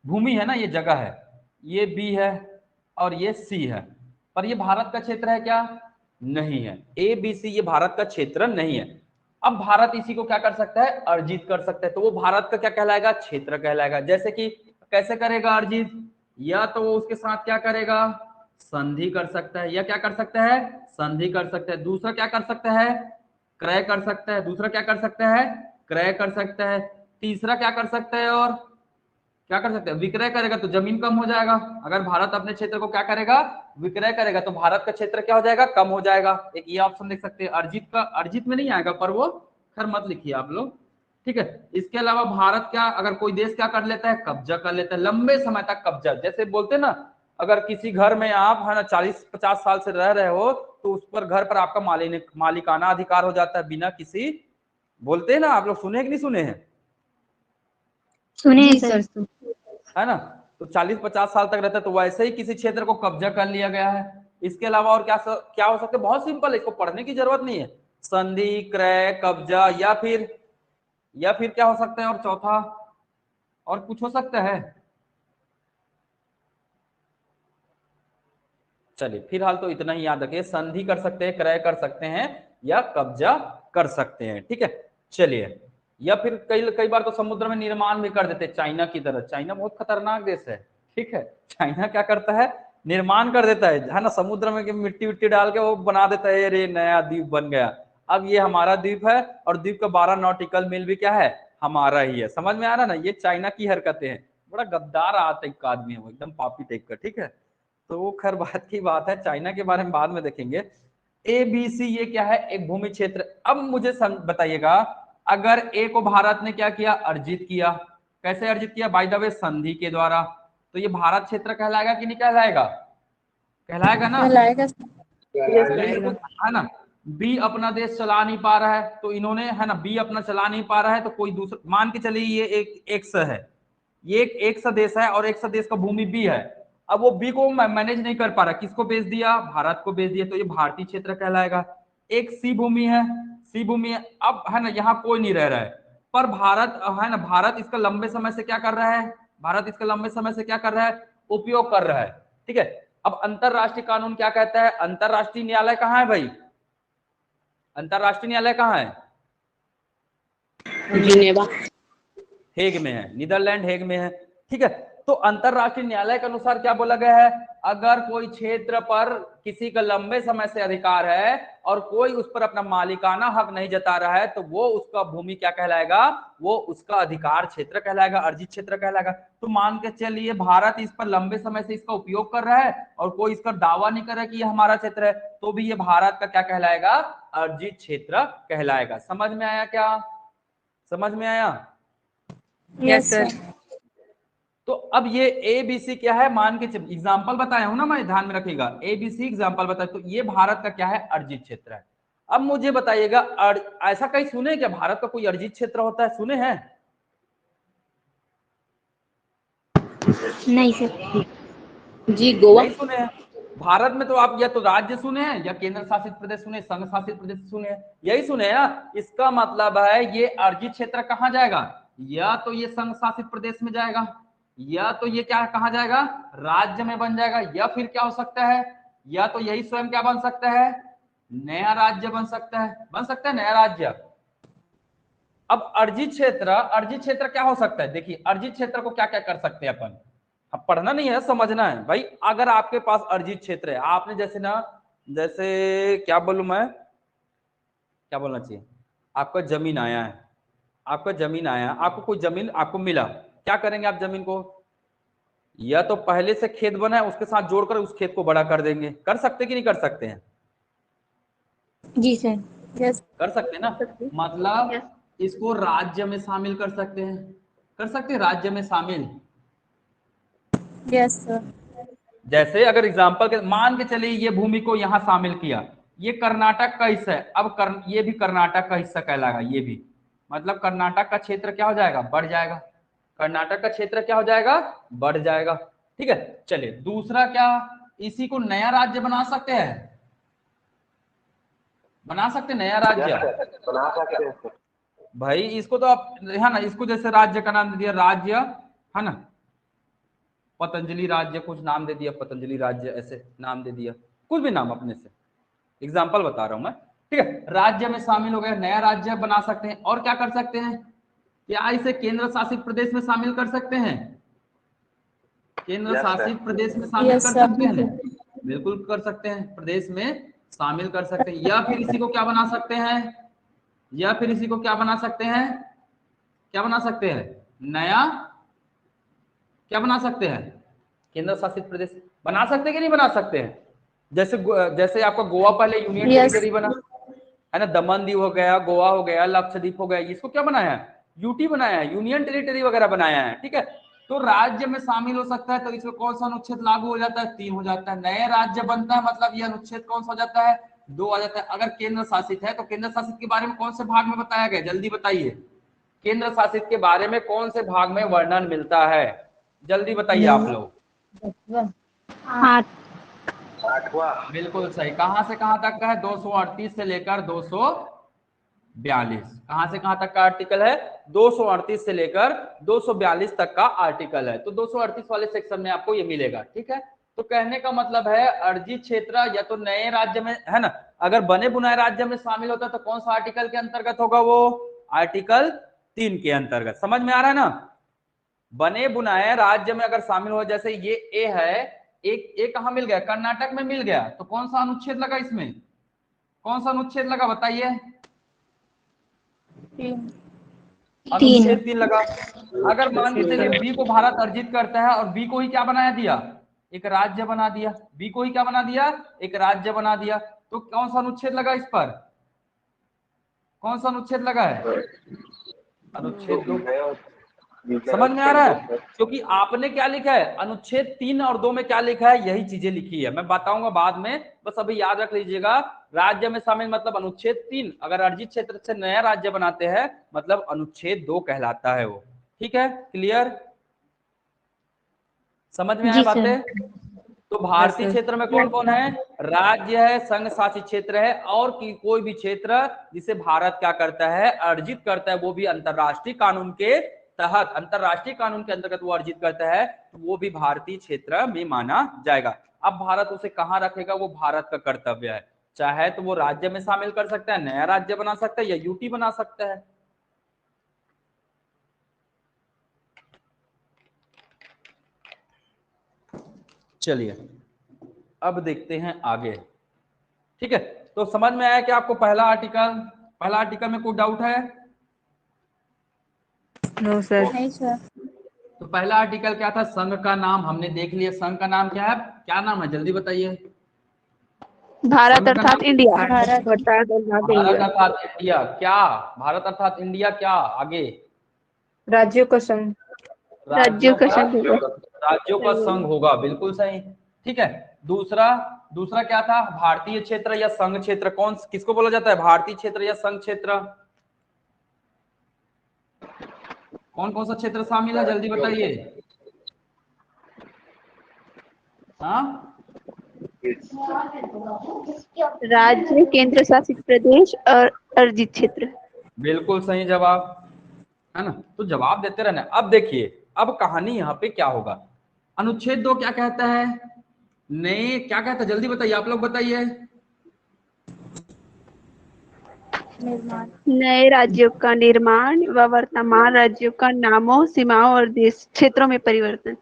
भूमि है ना, ये जगह है, ये बी है और ये सी है, पर ये भारत का क्षेत्र है क्या? नहीं है। ए बी सी ये भारत का क्षेत्र नहीं है। अब भारत इसी को क्या कर सकता है, अर्जित कर सकता है, तो वो भारत का क्या कहलाएगा, क्षेत्र कहलाएगा। जैसे कि कैसे करेगा अर्जित, या तो वो उसके साथ क्या करेगा, संधि कर सकता है, या क्या कर सकता है, संधि कर सकता है। दूसरा क्या कर सकता है, क्रय कर सकता है। दूसरा क्या कर सकता है, क्रय कर सकता है। तीसरा क्या कर सकता है, और क्या कर सकते हैं, विक्रय करेगा तो जमीन कम हो जाएगा। अगर भारत अपने क्षेत्र को क्या करेगा, विक्रय करेगा, तो भारत का क्षेत्र क्या हो जाएगा, कम हो जाएगा। एक ये ऑप्शन देख सकते हैं। अर्जित का, अर्जित में नहीं आएगा, पर वो खैर मत लिखिए आप लोग, ठीक है। इसके अलावा भारत क्या, अगर कोई देश क्या कर लेता है, कब्जा कर लेता है, लंबे समय तक कब्जा। जैसे बोलते हैं ना, अगर किसी घर में आप है ना 40-50 साल से रह रहे हो, तो उस पर घर पर आपका मालिकाना अधिकार हो जाता है बिना किसी, बोलते हैं ना, आप लोग सुने कि नहीं सुने हैं? सुने सर। है ना, तो 40-50 साल तक रहता है, तो वैसे ही किसी क्षेत्र को कब्जा कर लिया गया है। इसके अलावा और क्या क्या हो सकता है, बहुत सिंपल है, इसको पढ़ने की जरूरत नहीं है। संधि, क्रय, कब्जा, या फिर क्या हो सकता है, और चौथा और कुछ हो सकता है। चलिए फिलहाल तो इतना ही याद रखिए, संधि कर सकते हैं, क्रय कर सकते हैं, या कब्जा कर सकते हैं, ठीक है। चलिए, या फिर कई कई बार तो समुद्र में निर्माण भी कर देते हैं, चाइना की तरह। चाइना बहुत खतरनाक देश है, ठीक है। चाइना क्या करता है, निर्माण कर देता है ना, समुद्र में मिट्टी विट्टी डाल के वो बना देता है, अरे नया द्वीप बन गया। अब ये हमारा द्वीप है, और द्वीप का 12 नॉटिकल मील भी क्या है, हमारा ही है। समझ में आ रहा ना, ये चाइना की हरकतें हैं। बड़ा गद्दार आतंक आदमी है वो, एकदम पापी टाइप का, ठीक है। तो वो खैर बात की बात है, चाइना के बारे में बाद में देखेंगे। ए बी सी ये क्या है, एक भूमि क्षेत्र। अब मुझे बताइएगा, अगर ए को भारत ने क्या किया, अर्जित किया। कैसे अर्जित किया, बाय द वे संधि के द्वारा, तो ये भारत क्षेत्र कहलाएगा कि नहीं कहलाएगा, कहलाएगा ना, लाएगा बिल्कुल, है ना। बी अपना देश चला नहीं पा रहा है, तो इन्होंने, है ना, बी अपना चला नहीं पा रहा है, तो कोई दूसरा, मान के चलिए ये एक एक्स है, ये एक सा देश है, और एक सा देश का भूमि बी है। अब वो बी को मैनेज नहीं कर पा रहा, किसको बेच दिया, भारत को बेच दिया, तो ये भारतीय क्षेत्र कहलाएगा। एक सी भूमि है, सी भूमि है, अब है ना यहाँ कोई नहीं रह रहा है, पर भारत है ना, भारत इसका लंबे समय से क्या कर रहा है, भारत इसका लंबे समय से क्या कर रहा है, उपयोग कर रहा है, ठीक है। अब अंतरराष्ट्रीय कानून क्या कहता है, अंतरराष्ट्रीय न्यायालय कहाँ है भाई, अंतरराष्ट्रीय न्यायालय कहाँ है, जिनेवा। हेग में है, नीदरलैंड हेग में है, ठीक है। तो अंतरराष्ट्रीय न्यायालय के अनुसार क्या बोला गया है, अगर कोई क्षेत्र पर किसी का लंबे समय से अधिकार है और कोई उस पर अपना मालिकाना हक नहीं जता रहा है, तो वो उसका भूमि क्या कहलाएगा, वो उसका अधिकार क्षेत्र कहलाएगा, अर्जित क्षेत्र कहलाएगा। तो मान के चलिए भारत इस पर लंबे समय से इसका उपयोग कर रहा है, और कोई इस पर दावा नहीं कर रहा कि ये हमारा क्षेत्र है, तो भी ये भारत का क्या कहलाएगा, अर्जित क्षेत्र कहलाएगा। समझ में आया क्या, समझ में आया? Yes sir. तो अब ये ए बी सी क्या है, मान के एग्जाम्पल बताया हूं ना मैं, ध्यान में रखिएगा, ए बी सी एग्जाम्पल बताया, तो ये भारत का क्या है, अर्जित क्षेत्र है। अब मुझे बताइएगा, ऐसा कहीं सुने क्या, भारत का कोई अर्जित क्षेत्र होता है, सुने हैं? नहीं सर। जी गोवा। नहीं सुने हैं। भारत में तो आप या तो राज्य सुने हैं, या केंद्र शासित प्रदेश सुने, संघ शासित प्रदेश सुने हैं, यही सुने हैं। इसका मतलब है ये अर्जित क्षेत्र कहाँ जाएगा, या तो ये संघ शासित प्रदेश में जाएगा, या तो ये क्या कहाँ जाएगा, राज्य में बन जाएगा, या फिर क्या हो सकता है, या तो यही स्वयं क्या बन सकता है, नया राज्य बन सकता है, बन सकता है नया राज्य। अब अर्जित क्षेत्र क्या हो सकता है, देखिए अर्जित क्षेत्र को क्या क्या कर सकते हैं अपन, अब पढ़ना नहीं है, समझना है भाई। अगर आपके पास अर्जित क्षेत्र है, आपने जैसे ना, जैसे क्या बोलूं मैं, क्या बोलना चाहिए, आपका जमीन आया है, आपका जमीन आया, आपको कोई जमीन आपको मिला, क्या करेंगे आप जमीन को, या तो पहले से खेत बना है उसके साथ जोड़कर उस खेत को बड़ा कर देंगे, कर सकते कि नहीं कर सकते हैं, जी सर। यस कर सकते हैं ना, मतलब इसको राज्य में शामिल कर सकते हैं, कर सकते हैं राज्य में शामिल। Yes sir. जैसे अगर एग्जांपल के मान के चलिए ये भूमि को यहाँ शामिल किया, ये कर्नाटक का हिस्सा है, अब ये भी कर्नाटक का हिस्सा कहलाएगा, ये भी मतलब कर्नाटक का क्षेत्र क्या हो जाएगा, बढ़ जाएगा, कर्नाटक का क्षेत्र क्या हो जाएगा, बढ़ जाएगा। ठीक है, चलिए दूसरा क्या, इसी को नया राज्य बना सकते हैं, बना सकते हैं नया राज्य, बना सकते हैं सर। भाई इसको तो आप है ना, इसको जैसे राज्य का नाम दे दिया राज्य, है ना, पतंजलि राज्य, कुछ नाम दे दिया पतंजलि राज्य, ऐसे नाम दे दिया, कुछ भी नाम अपने से, एग्जाम्पल बता रहा हूं मैं। ठीक है, राज्य में शामिल हो गया, नया राज्य बना सकते हैं। और क्या कर सकते हैं, क्या इसे केंद्र शासित प्रदेश में शामिल कर सकते हैं, केंद्र शासित प्रदेश में शामिल यस कर सर, सकते हैं, बिल्कुल कर सकते हैं, प्रदेश में शामिल कर सकते हैं। या फिर इसी को क्या बना सकते हैं, या फिर इसी को क्या बना सकते हैं, क्या बना सकते हैं, नया क्या बना सकते हैं, केंद्र शासित प्रदेश बना सकते हैं कि नहीं बना सकते हैं। जैसे जैसे आपका गोवा पहले यूनियन Yes. टेरिटरी बना है ना, दमन दीव हो गया, गोवा हो गया, लक्षद्वीप हो गया, इसको क्या बनाया है, यूटी बनाया है, यूनियन टेरिटरी वगैरह बनाया है। ठीक है, तो राज्य में शामिल हो सकता है, तो इसमें कौन सा अनुच्छेद लागू हो जाता है, 3 हो जाता है। नए राज्य बनता है मतलब ये अनुच्छेद कौन सा हो जाता है, 2 आ जाता है। अगर केंद्र शासित है तो केंद्र शासित के बारे में कौन से भाग में बताया गया, जल्दी बताइए, केंद्र शासित के बारे में कौन से भाग में वर्णन मिलता है, जल्दी बताइए आप लोग। 8। 8वां। बिल्कुल सही, कहां से कहां तक का है, 238 से लेकर 242, कहां से कहां तक का आर्टिकल है, 238 से लेकर 242 तक का आर्टिकल है। तो 238 वाले सेक्शन में आपको ये मिलेगा। ठीक है, तो कहने का मतलब है अर्जित क्षेत्र या तो नए राज्य में है ना, अगर बने बुनाए राज्य में शामिल होता है तो कौन सा आर्टिकल के अंतर्गत होगा, वो आर्टिकल 3 के अंतर्गत। समझ में आ रहा है ना, बने बुनाए राज्य में अगर शामिल हो, जैसे ये ए है, एक कहां मिल गया, कर्नाटक में मिल गया, तो कौन सा अनुच्छेद लगा इसमें, कौन सा अनुच्छेद लगा बताइए, अनुच्छेद 3 लगा। अगर मान के चलिए बी को भारत अर्जित करता है और बी को ही क्या बना दिया, एक राज्य बना दिया, बी को ही क्या बना दिया, एक राज्य बना दिया, तो कौन सा अनुच्छेद लगा इस पर, कौन सा अनुच्छेद लगा है, अनुच्छेद 2। समझ में आ रहा है, क्योंकि आपने क्या लिखा है, अनुच्छेद 3 और 2 में क्या लिखा है, यही चीजें लिखी है, मैं बताऊंगा बाद में, बस अभी याद रख लीजिएगा। राज्य में शामिल मतलब अनुच्छेद 3, अगर अर्जित क्षेत्र से नया राज्य बनाते हैं मतलब अनुच्छेद 2 कहलाता है वो। ठीक है, क्लियर, समझ में आया बातें। तो भारतीय क्षेत्र में कौन कौन है, राज्य है, संघ शासित क्षेत्र है, और कोई भी क्षेत्र जिसे भारत क्या करता है, अर्जित करता है, वो भी अंतरराष्ट्रीय कानून के तहत, अंतरराष्ट्रीय कानून के अंतर्गत वो अर्जित करता है, तो वो भी भारतीय क्षेत्र में माना जाएगा। अब भारत उसे कहां रखेगा, वो भारत का कर्तव्य है, चाहे तो वो राज्य में शामिल कर सकता है, नया राज्य बना सकता है, या यूटी बना सकता है। चलिए अब देखते हैं आगे। ठीक है, तो समझ में आया कि आपको पहला आर्टिकल में कोई डाउट है, नो सर। नहीं सर। तो पहला आर्टिकल क्या था, संघ का नाम हमने देख लिया, संघ का नाम क्या है, क्या नाम है जल्दी बताइए, भारत संघ का अर्थात नाम? इंडिया। भारत भारत अर्थात इंडिया, क्या भारत अर्थात इंडिया, क्या आगे, राज्यों का संघ। राज्यों का संघ होगा। राज्यों का संघ होगा, बिल्कुल सही। ठीक है, दूसरा क्या था, भारतीय क्षेत्र या संघ क्षेत्र, किसको बोला जाता है, भारतीय क्षेत्र या संघ क्षेत्र, कौन कौन सा क्षेत्र शामिल है जल्दी बताइए। हाँ, राज्य, केंद्र शासित प्रदेश और अर्जित क्षेत्र। बिल्कुल सही जवाब, है ना, तो जवाब देते रहना। अब देखिए, अब कहानी यहाँ पे क्या होगा, अनुच्छेद 2 क्या कहता है, नए क्या कहता है जल्दी बताइए, आप लोग बताइए। नए राज्यों का निर्माण व वर्तमान राज्यों का नामों, सीमाओं और देश क्षेत्रों में परिवर्तन।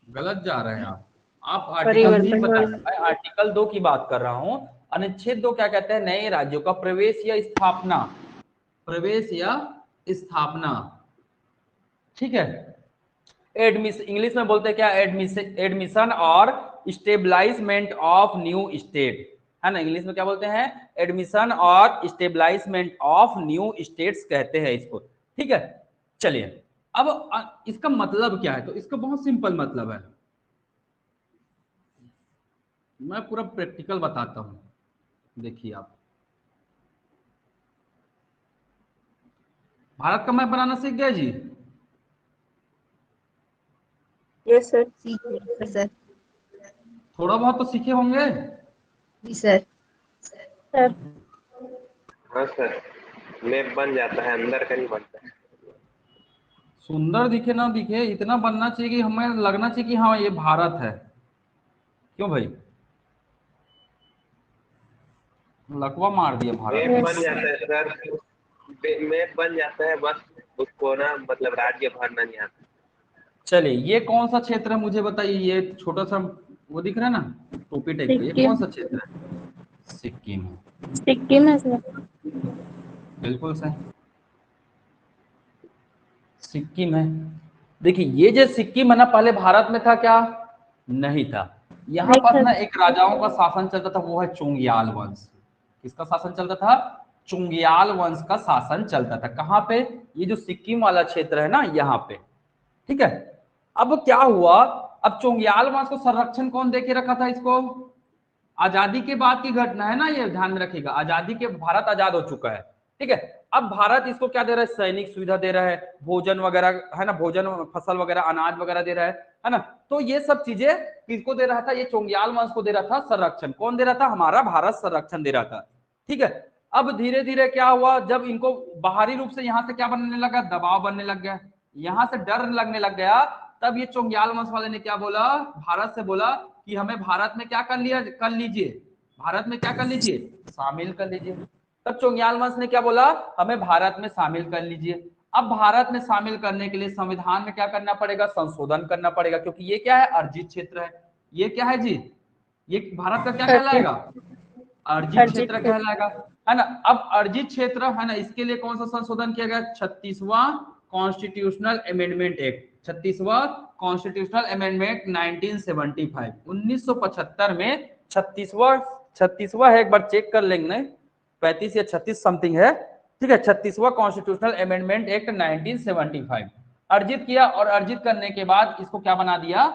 गलत जा रहे हैं आप आर्टिकल 3 बताइए, मैं आर्टिकल 2 की बात कर रहा हूँ। अनुच्छेद 2 क्या कहते हैं? नए राज्यों का प्रवेश या स्थापना, प्रवेश या स्थापना, ठीक है। एडमिशन, इंग्लिश में बोलते हैं क्या? एडमिशन, एडमिशन और स्टेबलाइजमेंट ऑफ न्यू स्टेट, है ना। इंग्लिश में क्या बोलते हैं? एडमिशन और स्टेबलाइजमेंट ऑफ न्यू स्टेट्स कहते हैं इसको, ठीक है। चलिए अब इसका मतलब क्या है? तो इसका बहुत सिंपल मतलब है, मैं पूरा प्रैक्टिकल बताता हूं, देखिए आप। भारत का मैप बनाना सीख गए जी? Yes sir. सर। थोड़ा बहुत तो सीखे होंगे। जी सर। सर हाँ सर, मैप बन जाता है, अंदर का नहीं बनता है। सुंदर दिखे ना दिखे, इतना बनना चाहिए कि हमें लगना चाहिए कि हाँ ये भारत है। क्यों भाई? लकवा मार दिया भारत मैप में। बन जाता है सर, मैप बन जाता है, बस उसको ना मतलब राज्य भरना नहीं आता। चलिए ये कौन सा क्षेत्र है मुझे बताइए? ये छोटा सा वो दिख रहा है ना, टोपी टाइप का, ये कौन सिक्किम। सा क्षेत्र है? सिक्किम है, सिक्किम है सर। बिल्कुल सही, सिक्किम है। देखिए ये जो सिक्किम है ना, पहले भारत में था क्या? नहीं था। यहाँ नहीं पास सर। ना एक राजाओं का शासन चलता था, वो है चोंगियाल वंश। किसका शासन चलता था? चोंगियाल वंश का शासन चलता था। कहाँ पे? ये जो सिक्किम वाला क्षेत्र है ना, यहाँ पे, ठीक है। अब क्या हुआ? अब चोंगियाल वंश को संरक्षण कौन दे के रखा था इसको? आजादी के बाद की घटना है ना, ये ध्यान में रखिएगा। आजादी के, भारत आजाद हो चुका है, ठीक है। अब भारत इसको क्या दे रहा है? सैनिक सुविधा दे रहा है, भोजन वगैरह, है ना, भोजन, फसल वगैरह, अनाज वगैरह दे रहा है ना। तो ये सब चीजें किसको दे रहा था? ये चोंगियाल वंश को दे रहा था संरक्षण। कौन दे रहा था? हमारा भारत संरक्षण दे रहा था, ठीक है। अब धीरे धीरे क्या हुआ? जब इनको बाहरी रूप से यहाँ से क्या बनने लगा? दबाव बनने लग गया, यहाँ से डर लगने लग गया। तब ये चोंगियाल वंश वाले ने क्या बोला? भारत से बोला कि हमें भारत में क्या कर लीजिए, भारत में क्या कर लीजिए? शामिल कर लीजिए। तब चोंगियाल वंश ने क्या बोला? हमें भारत में शामिल कर लीजिए। अब भारत में शामिल करने के लिए संविधान में क्या करना पड़ेगा? संशोधन करना पड़ेगा, क्योंकि ये क्या है? अर्जित क्षेत्र है। ये क्या है जी? ये भारत का क्या अर्जित। कहलाएगा? अर्जित अर्जित क्षेत्र क्षेत्र। कहलाएगा, है ना। अब अर्जित क्षेत्र है ना, इसके लिए कौन सा संशोधन किया गया? 36वां कॉन्स्टिट्यूशनल अमेंडमेंट एक्ट, 36वां कॉन्स्टिट्यूशनल अमेंडमेंट 1975, 1975 में 36वां है, एक बार चेक कर लेंगे, 35 या 36 समथिंग है, ठीक है। 36वां कॉन्स्टिट्यूशनल अमेंडमेंट एक्ट 1975 अर्जित किया, और अर्जित करने के बाद इसको क्या बना दिया?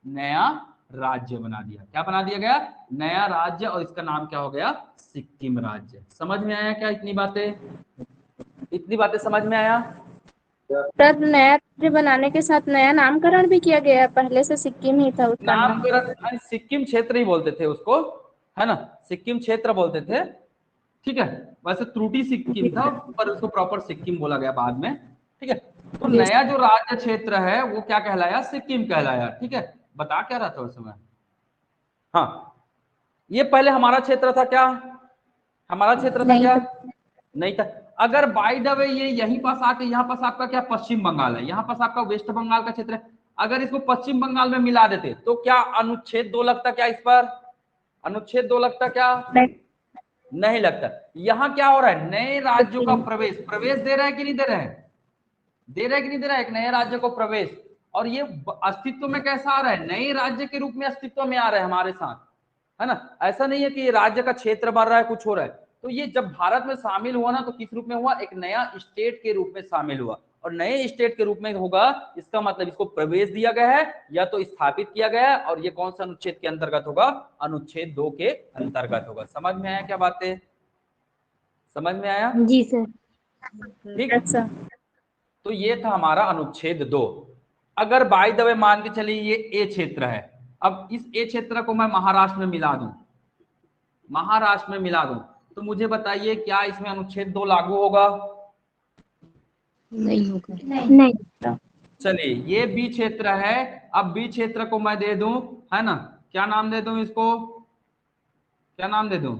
नया राज्य बना दिया। क्या बना दिया गया? नया राज्य, और इसका नाम क्या हो गया? सिक्किम राज्य। समझ में आया क्या? इतनी बातें समझ में आया? सर नया राज्य बनाने के साथ नया नामकरण भी किया गया है, पहले से सिक्किम ही था उसका नाम। नामकरण सिक्किम क्षेत्र ही बोलते थे उसको, है ना, सिक्किम क्षेत्र बोलते थे, ठीक है। वैसे त्रुटि सिक्किम था, पर उसको प्रॉपर सिक्किम बोला गया बाद में, ठीक है। तो जी नया जो राज्य क्षेत्र है वो क्या कहलाया? सिक्किम कहलाया, ठीक है। बता क्या रहा था उस समय? हाँ, ये पहले हमारा क्षेत्र था क्या? हमारा क्षेत्र था नहीं क्या? सर। नहीं था। अगर बाय द वे ये यहीं पास आके, यहाँ पास आपका क्या पश्चिम बंगाल है, यहाँ पास आपका वेस्ट बंगाल का क्षेत्र है, अगर इसको पश्चिम बंगाल में मिला देते तो क्या अनुच्छेद 2 लगता क्या इस पर? अनुच्छेद 2 लगता क्या? नहीं। नहीं लगता। यहाँ क्या हो रहा है? नए राज्यों का सिक्किम। प्रवेश दे रहा है कि नहीं दे रहा है? दे रहा है कि नहीं दे रहा है? एक नए राज्य को प्रवेश, और ये अस्तित्व में कैसा आ रहा है? नए राज्य के रूप में अस्तित्व में आ रहा है हमारे साथ, है ना। ऐसा नहीं है कि ये राज्य का क्षेत्र बढ़ रहा है, कुछ हो रहा है। तो ये जब भारत में शामिल हुआ ना, तो किस रूप में हुआ? एक नया स्टेट के रूप में शामिल हुआ, और नए स्टेट के रूप में होगा, इसका मतलब इसको प्रवेश दिया गया है या तो स्थापित किया गया है, और ये कौन सा अनुच्छेद के अंतर्गत होगा? अनुच्छेद 2 के अंतर्गत होगा। समझ में आया क्या बातें? समझ में आया? जी सर। ठीक। अच्छा। तो ये था हमारा अनुच्छेद 2। अगर बाय द वे मान के चलिए ये ए क्षेत्र है, अब इस ए क्षेत्र को मैं महाराष्ट्र में मिला दूं, महाराष्ट्र में मिला दूं, तो मुझे बताइए क्या इसमें अनुच्छेद 2 लागू होगा? नहीं होगा। नहीं। चलिए ये बी क्षेत्र है, अब बी क्षेत्र को मैं दे दूं, है ना, क्या नाम दे दूं इसको? क्या नाम दे दूं?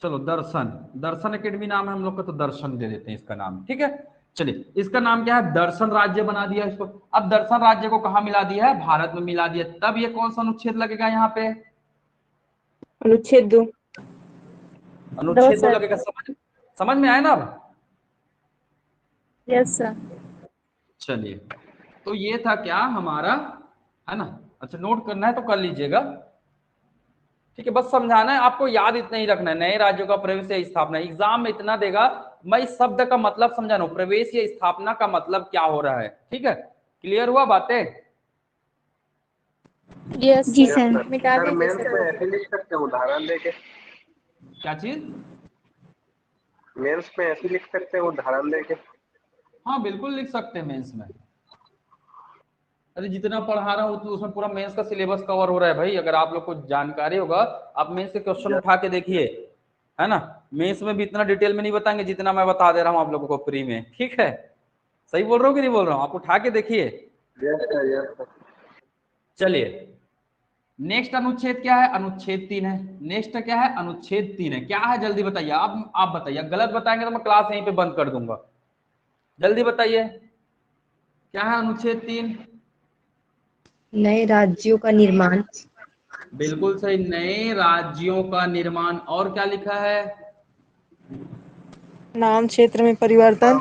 चलो दर्शन, दर्शन एकेडमी नाम है हम लोग का, तो दर्शन दे देते हैं इसका नाम, ठीक है। चलिए इसका नाम क्या है, दर्शन राज्य बना दिया इसको। अब दर्शन राज्य को कहाँ मिला दिया है, भारत में मिला दिया। तब ये कौन सा अनुच्छेद लगेगा यहाँ पे, अनुच्छेद 2। अनुच्छेद 2 सर। लगेगा। समझ में आया ना अब। Yes sir. चलिए तो ये था क्या हमारा, है ना। अच्छा नोट करना है तो कर लीजिएगा, ठीक है। बस समझाना है आपको, याद इतना ही रखना है, नए राज्यों का प्रवेश या स्थापना। एग्जाम में इतना देगा, मैं इस शब्द का मतलब समझा रहा हूं, प्रवेश या स्थापना का मतलब क्या हो रहा है, ठीक है। क्लियर हुआ बातें। यस जी सर। सर। मिटा सर दीजिए मेंस सर। में ऐसे लिख सकते हैं उदाहरण देके, क्या चीज, मेंस में ऐसे लिख सकते हैं उदाहरण देके। हाँ बिल्कुल लिख सकते हैं मेंस में। अरे जितना पढ़ा रहा हूँ तो उसमें पूरा मेंस का सिलेबस कवर हो रहा है भाई। अगर आप लोग को जानकारी होगा, आप मेंस के क्वेश्चन उठा के देखिए, है ना। मेंस में भी इतना डिटेल में नहीं बताएंगे जितना मैं बता दे रहा हूँ आप लोगों को फ्री में, ठीक है। सही बोल रहा हूँ कि नहीं बोल रहा हूँ, आप उठा के देखिए। Yes sir, yes sir. चलिए नेक्स्ट अनुच्छेद क्या है, अनुच्छेद 3 है। नेक्स्ट क्या है, अनुच्छेद 3 है। क्या है जल्दी बताइए, आप बताइए, गलत बताएंगे तो मैं क्लास यहीं पे बंद कर दूंगा। जल्दी बताइए क्या है अनुच्छेद 3। नए राज्यों का निर्माण। बिल्कुल सही, नए राज्यों का निर्माण। और क्या लिखा है, नाम क्षेत्र में परिवर्तन।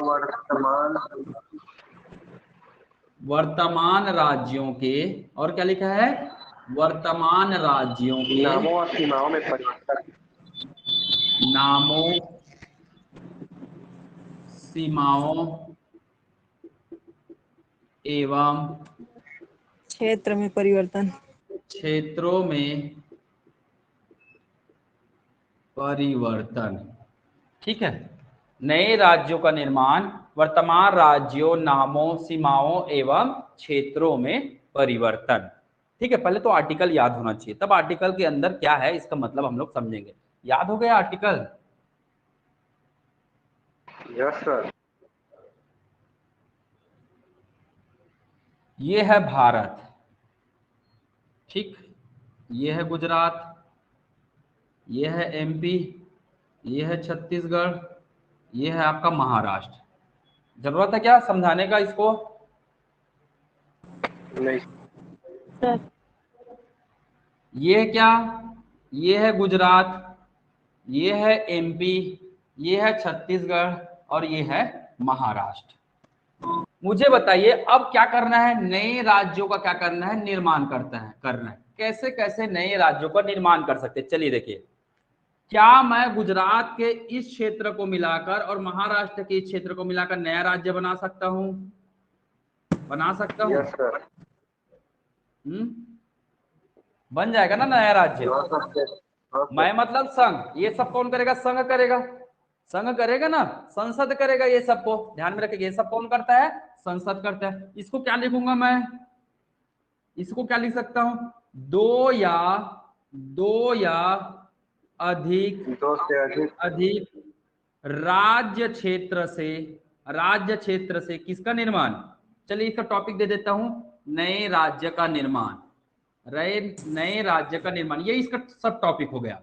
वर्तमान राज्यों के, और क्या लिखा है, वर्तमान राज्यों के नामों और सीमाओं में परिवर्तन। नामों, सीमाओं एवं क्षेत्र में परिवर्तन। क्षेत्रों में परिवर्तन, ठीक है। नए राज्यों का निर्माण, वर्तमान राज्यों, नामों, सीमाओं एवं क्षेत्रों में परिवर्तन, ठीक है। पहले तो आर्टिकल याद होना चाहिए, तब आर्टिकल के अंदर क्या है इसका मतलब हम लोग समझेंगे। याद हो गया आर्टिकल। Yes sir. ये है भारत, ठीक। ये है गुजरात, ये है एमपी, ये है छत्तीसगढ़, ये है आपका महाराष्ट्र। जरूरत है क्या समझाने का इसको, नहीं सर। ये क्या, ये है गुजरात, ये है एमपी, ये है छत्तीसगढ़ और ये है महाराष्ट्र। मुझे बताइए अब क्या करना है, नए राज्यों का क्या करना है, निर्माण करना है। कैसे कैसे नए राज्यों का निर्माण कर सकते हैं, चलिए देखिए। क्या मैं गुजरात के इस क्षेत्र को मिलाकर और महाराष्ट्र के इस क्षेत्र को मिलाकर नया राज्य बना सकता हूं, बना सकता हूं। Yes sir. बन जाएगा ना नया राज्य। हाँ सर। मैं मतलब संघ, ये सब कौन करेगा, संघ करेगा। संघ करेगा ना, संसद करेगा ये सबको, ध्यान में रखिए। ये सब कौन करता है, संसद करता है। इसको क्या लिखूंगा मैं, इसको क्या लिख सकता हूं, दो या अधिक, दो से अधिक राज्य क्षेत्र से किसका निर्माण। चलिए इसका टॉपिक दे देता हूं, नए राज्य का निर्माण। नए राज्य का निर्माण, ये इसका सब टॉपिक हो गया,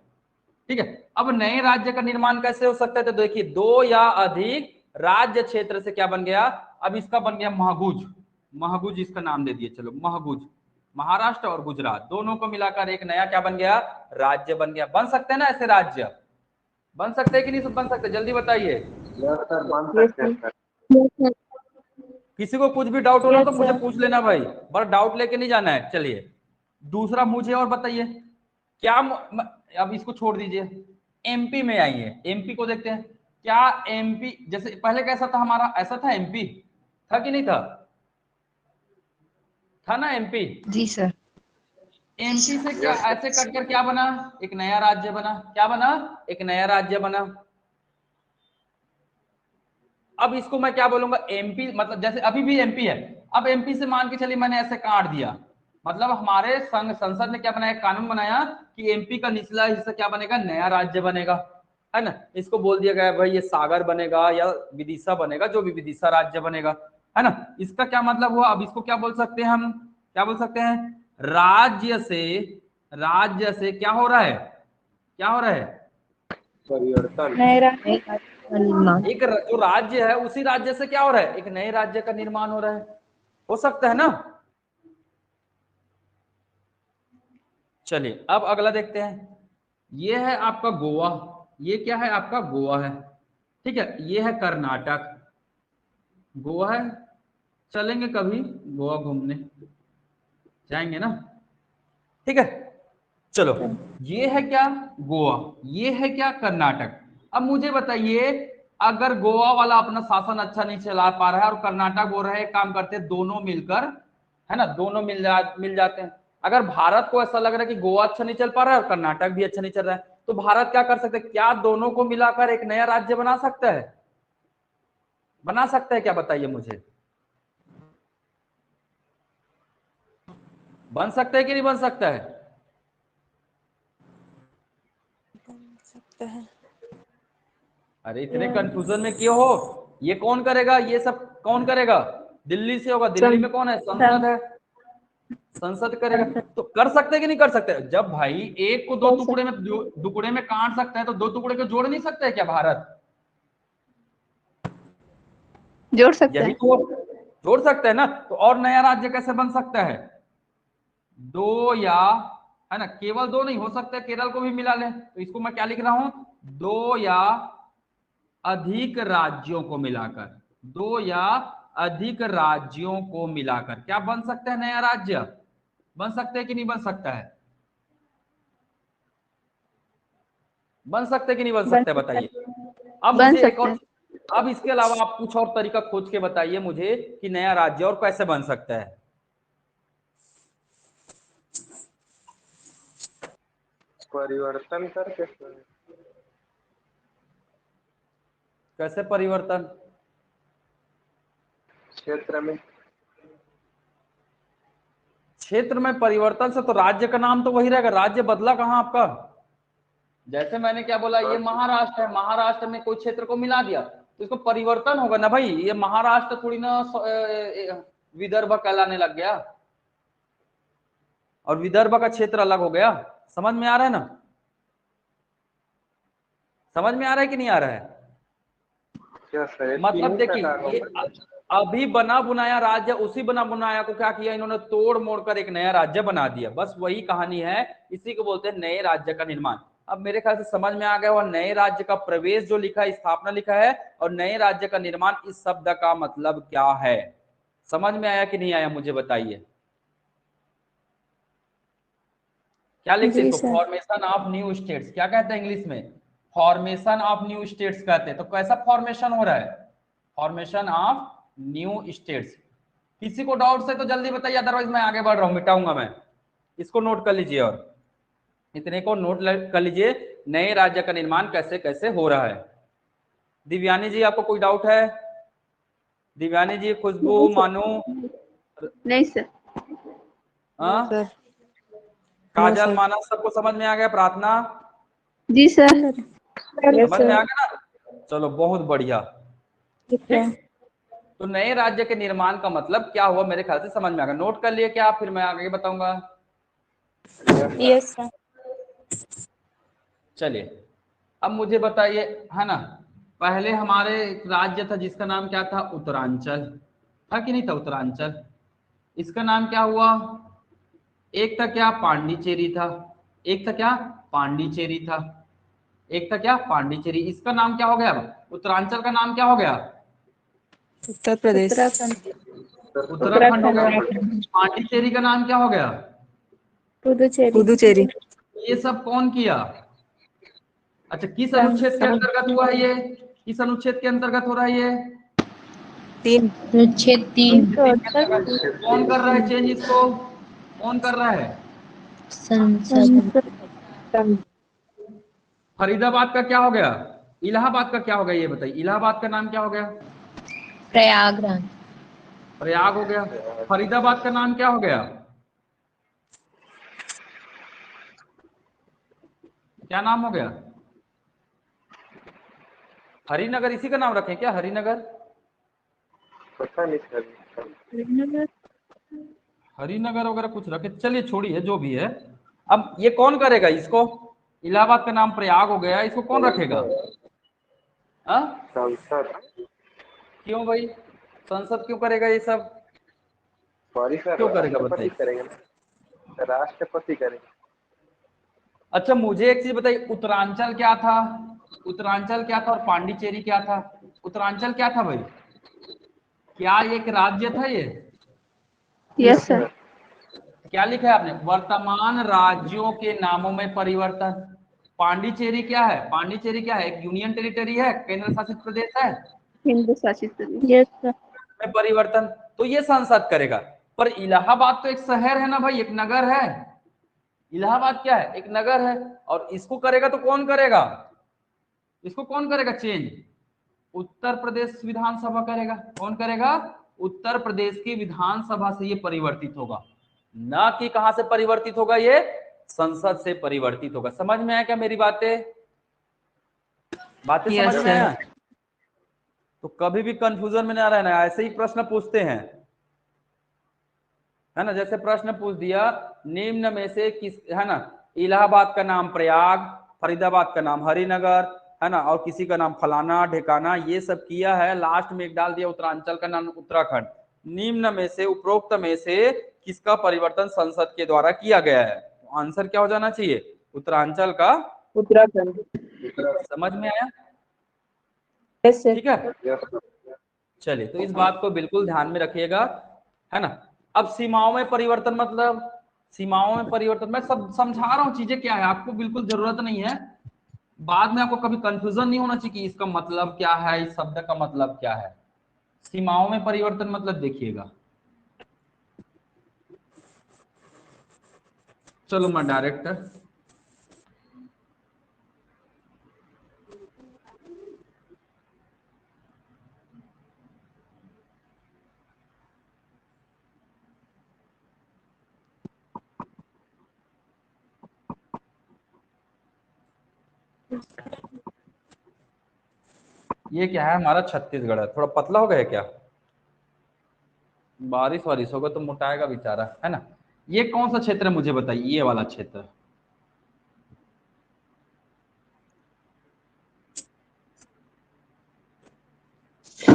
ठीक है। अब नए राज्य का निर्माण कैसे हो सकता है, तो देखिए दो या अधिक राज्य क्षेत्र से क्या बन गया, अब इसका बन गया महगुज। महगुज इसका नाम दे दिए, चलो महगुज। महाराष्ट्र और गुजरात दोनों को मिलाकर एक नया क्या बन गया, राज्य बन गया। बन सकते हैं ना ऐसे राज्य, बन सकते हैं कि नहीं बन सकते, जल्दी बताइए। यस सर, बन सकते हैं सर। Yes sir. किसी को कुछ भी डाउट हो ना तो Yes, मुझे sir. पूछ लेना भाई, बस डाउट लेके नहीं जाना है। चलिए दूसरा मुझे और बताइए, क्या अब इसको छोड़ दीजिए, एमपी में आइए। एमपी को देखते हैं, क्या एमपी जैसे पहले कैसा था हमारा, ऐसा था एमपी, था कि नहीं था, था ना एमपी। जी सर। एमपी से क्या Yes, sir. ऐसे कटकर क्या बना, एक नया राज्य बना। क्या बना, एक नया राज्य बना। अब इसको मैं क्या बोलूंगा, एमपी मतलब जैसे अभी भी एमपी है, अब एमपी से मान के चलिए मैंने ऐसे काट दिया, मतलब हमारे संसद ने क्या बनाया, कानून बनाया कि एमपी का निचला हिस्सा क्या बनेगा, नया राज्य बनेगा, है ना। इसको बोल दिया गया भाई ये सागर बनेगा या विदिशा बनेगा, जो भी विदिशा राज्य बनेगा, है ना। इसका क्या मतलब हुआ, अब इसको क्या बोल सकते हैं हम, क्या बोल सकते हैं, राज्य से क्या हो रहा है, क्या हो रहा है, परिवर्तन। नए राज्य का निर्माण। एक जो राज्य है उसी राज्य से क्या हो रहा है, एक नए राज्य का निर्माण हो रहा है, हो सकता है ना। चलिए अब अगला देखते हैं। ये है आपका गोवा, ये क्या है आपका गोवा है, ठीक है। ये है कर्नाटक, गोवा है। चलेंगे कभी गोवा घूमने, जाएंगे ना, ठीक है। चलो ये है क्या गोवा, ये है क्या कर्नाटक। अब मुझे बताइए, अगर गोवा वाला अपना शासन अच्छा नहीं चला पा रहा है और कर्नाटक बोल रहे हैं काम करते हैं दोनों मिलकर, है ना, दोनों मिल जाते हैं। अगर भारत को ऐसा लग रहा है कि गोवा अच्छा नहीं चल पा रहा है और कर्नाटक भी अच्छा नहीं चल रहा है, तो भारत क्या कर सकते हैं, क्या दोनों को मिलाकर एक नया राज्य बना सकता है, बना सकता है क्या, बताइए मुझे, बन सकता है कि नहीं बन सकता है। सकता है। अरे इतने कंफ्यूजन में क्यों हो, ये कौन करेगा, ये सब कौन करेगा, दिल्ली से होगा, दिल्ली में कौन है, संसद है, संसद करेगा। तो कर सकते हैं कि नहीं कर सकते, जब भाई एक को दो टुकड़े में काट सकता है तो दो टुकड़े को जोड़ नहीं सकता है क्या भारत, जोड़ सकता यही है। तो जोड़ सकता है ना। तो और नया राज्य कैसे बन सकता है, दो या, है ना, केवल दो नहीं हो सकता है, केरल को भी मिला ले, तो इसको मैं क्या लिख रहा हूं, दो या अधिक राज्यों को मिलाकर, दो या अधिक राज्यों को मिलाकर क्या बन सकता है, नया राज्य बन सकता है कि नहीं बन सकता है, बन सकते हैं कि नहीं बन सकते हैं, बताइए। अब बन मुझे एक सकता और, है। अब इसके अलावा आप कुछ और तरीका खोज के बताइए मुझे कि नया राज्य और कैसे बन सकता है। परिवर्तन करके कैसे परिवर्तन, क्षेत्र में, क्षेत्र में परिवर्तन से, तो राज्य का नाम तो वही रहेगा, राज्य बदला कहां आपका, जैसे मैंने क्या बोला, ये महाराष्ट्र है, महाराष्ट्र में कोई क्षेत्र को मिला दिया तो इसको परिवर्तन होगा ना भाई, ये महाराष्ट्र थोड़ी ना विदर्भ कहलाने लग गया, और विदर्भ का क्षेत्र अलग हो गया, समझ में आ रहा है ना, समझ में आ रहा है कि नहीं आ रहा है, क्या सर, मतलब तीन प्रकार देखिए अभी बना बुनाया राज्य, उसी बना बुनाया को क्या किया इन्होंने, तोड़ मोड़ कर एक नया राज्य बना दिया, बस वही कहानी है, इसी को बोलते हैं नए राज्य का निर्माण। अब मेरे ख्याल से समझ में आ गया, और नए राज्य का प्रवेश जो लिखा है, स्थापना लिखा है, और नए राज्य का निर्माण, इस शब्द का मतलब क्या है, समझ में आया कि नहीं आया, मुझे बताइए। क्या लिखते हैं जी इसको, sir. Formation of new states, क्या कहते हैं इंग्लिश में, फॉर्मेशन ऑफ न्यू स्टेट्स कहते हैं। तो कैसा फॉर्मेशन हो रहा है, फॉर्मेशन ऑफ न्यू स्टेट्स। किसी को डाउट है तो जल्दी बताइए, अदरवाइज मैं आगे बढ़ रहा हूं, मिटाऊंगा मैं, इसको नोट कर लीजिए, और इतने को नोट कर लीजिए, नए राज्य का निर्माण कैसे कैसे हो रहा है। दिव्यानी जी आपको कोई डाउट है, दिव्यानी जी, खुशबू, मानू, नहीं सर। हाँ, सर काजल, सर। मानस, सबको समझ में आ गया, प्रार्थना जी सर। यस समझ में आ सर। गया ना, चलो बहुत बढ़िया, ठीक है। ठीक। तो नए राज्य के निर्माण का मतलब क्या हुआ, मेरे ख्याल से समझ में आ गया, नोट कर लिए क्या, फिर मैं आगे बताऊंगा। Yes sir. चलिए अब मुझे बताइए, है ना, पहले हमारे एक राज्य था जिसका नाम क्या था, उत्तरांचल, था कि नहीं था उत्तरांचल, इसका नाम क्या हुआ, एक था क्या, पांडिचेरी था, एक था क्या, पांडिचेरी था, एक था क्या, पांडिचेरी, इसका नाम क्या हो गया, उत्तरांचल का नाम क्या हो गया, उत्तर प्रदेश। उत्तराखंड। उत्तराखंड हो गया। पांडिचेरी का नाम क्या हो गया, पुदुचेरी। पुदुचेरी। ये सब कौन किया, अच्छा किस अनुच्छेद के संसद। अंतर्गत हुआ है ये, किस अनुच्छेद के अंतर्गत हो रहा है ये, 3। अनुच्छेद 3। 368। कौन कर रहा है चेंज इसको, कौन कर रहा है, संसद। फरीदाबाद का क्या हो गया, इलाहाबाद का क्या हो गया, ये बताइए, इलाहाबाद का नाम क्या हो गया, प्रयागराज। प्रयाग हो गया। फरीदाबाद का नाम क्या हो गया, क्या नाम हो गया, हरिनगर, इसी का नाम रखें क्या, हरिनगर, पता नहीं सर। हरिनगर वगैरह कुछ रखे, चलिए छोड़िए जो भी है। अब ये कौन करेगा इसको, इलाहाबाद का नाम प्रयाग हो गया, इसको कौन रखेगा, हाँ, संसद। क्यों भाई, संसद क्यों करेगा ये सब, सॉरी सर, क्यों करेगा राष्ट्रपति बताइए। करेंगे ना, राष्ट्रपति करेंगे। अच्छा मुझे एक चीज बताइए, उत्तरांचल क्या था, उत्तरांचल क्या था और पांडिचेरी क्या था। उत्तरांचल क्या था भाई, क्या एक राज्य था ये। Yes sir. क्या लिखा है आपने, वर्तमान राज्यों के नामों में परिवर्तन। पांडिचेरी क्या है, पांडिचेरी क्या है, एक यूनियन टेरिटरी है, केंद्र शासित प्रदेश है, केंद्र शासित प्रदेश। Yes sir. में परिवर्तन तो ये संसद करेगा। पर इलाहाबाद तो एक शहर है ना भाई, एक नगर है। इलाहाबाद क्या है, एक नगर है। और इसको करेगा तो कौन करेगा, इसको कौन करेगा चेंज, उत्तर प्रदेश विधानसभा करेगा। कौन करेगा, उत्तर प्रदेश की विधानसभा से ये परिवर्तित होगा, ना कि कहां से परिवर्तित होगा, ये संसद से परिवर्तित होगा। समझ में आया क्या मेरी बातें, बातें Yes, समझ में sir. आया। तो कभी भी कंफ्यूजन में ना रहना, ऐसे ही प्रश्न पूछते हैं, है ना। जैसे प्रश्न पूछ दिया, निम्न में से किस, है ना, इलाहाबाद का नाम प्रयाग, फरीदाबाद का नाम हरिनगर, है ना, और किसी का नाम फलाना ढेकाना, ये सब किया है। लास्ट में एक डाल दिया उत्तरांचल का नाम उत्तराखंड। निम्न में से, उपरोक्त में से किसका परिवर्तन संसद के द्वारा किया गया है, तो आंसर क्या हो जाना चाहिए, उत्तरांचल का। Uttarakhand. समझ में आया, Yes, sir. ठीक है। चलिए तो इस बात को बिल्कुल ध्यान में रखिएगा, है ना। अब सीमाओं में परिवर्तन मतलब, सीमाओं में परिवर्तन मैं सब समझा रहा हूं चीजें क्या है, आपको बिल्कुल जरूरत नहीं है, बाद में आपको कभी कंफ्यूजन नहीं होना चाहिए कि इसका मतलब क्या है, इस शब्द का मतलब क्या है। सीमाओं में परिवर्तन मतलब देखिएगा, चलो मैं डायरेक्ट, ये क्या है हमारा छत्तीसगढ़ है, थोड़ा पतला हो गया क्या, बारिश वारिश होगा तो मोटाएगा बेचारा, है ना। ये कौन सा क्षेत्र है मुझे बताइए, ये वाला क्षेत्र,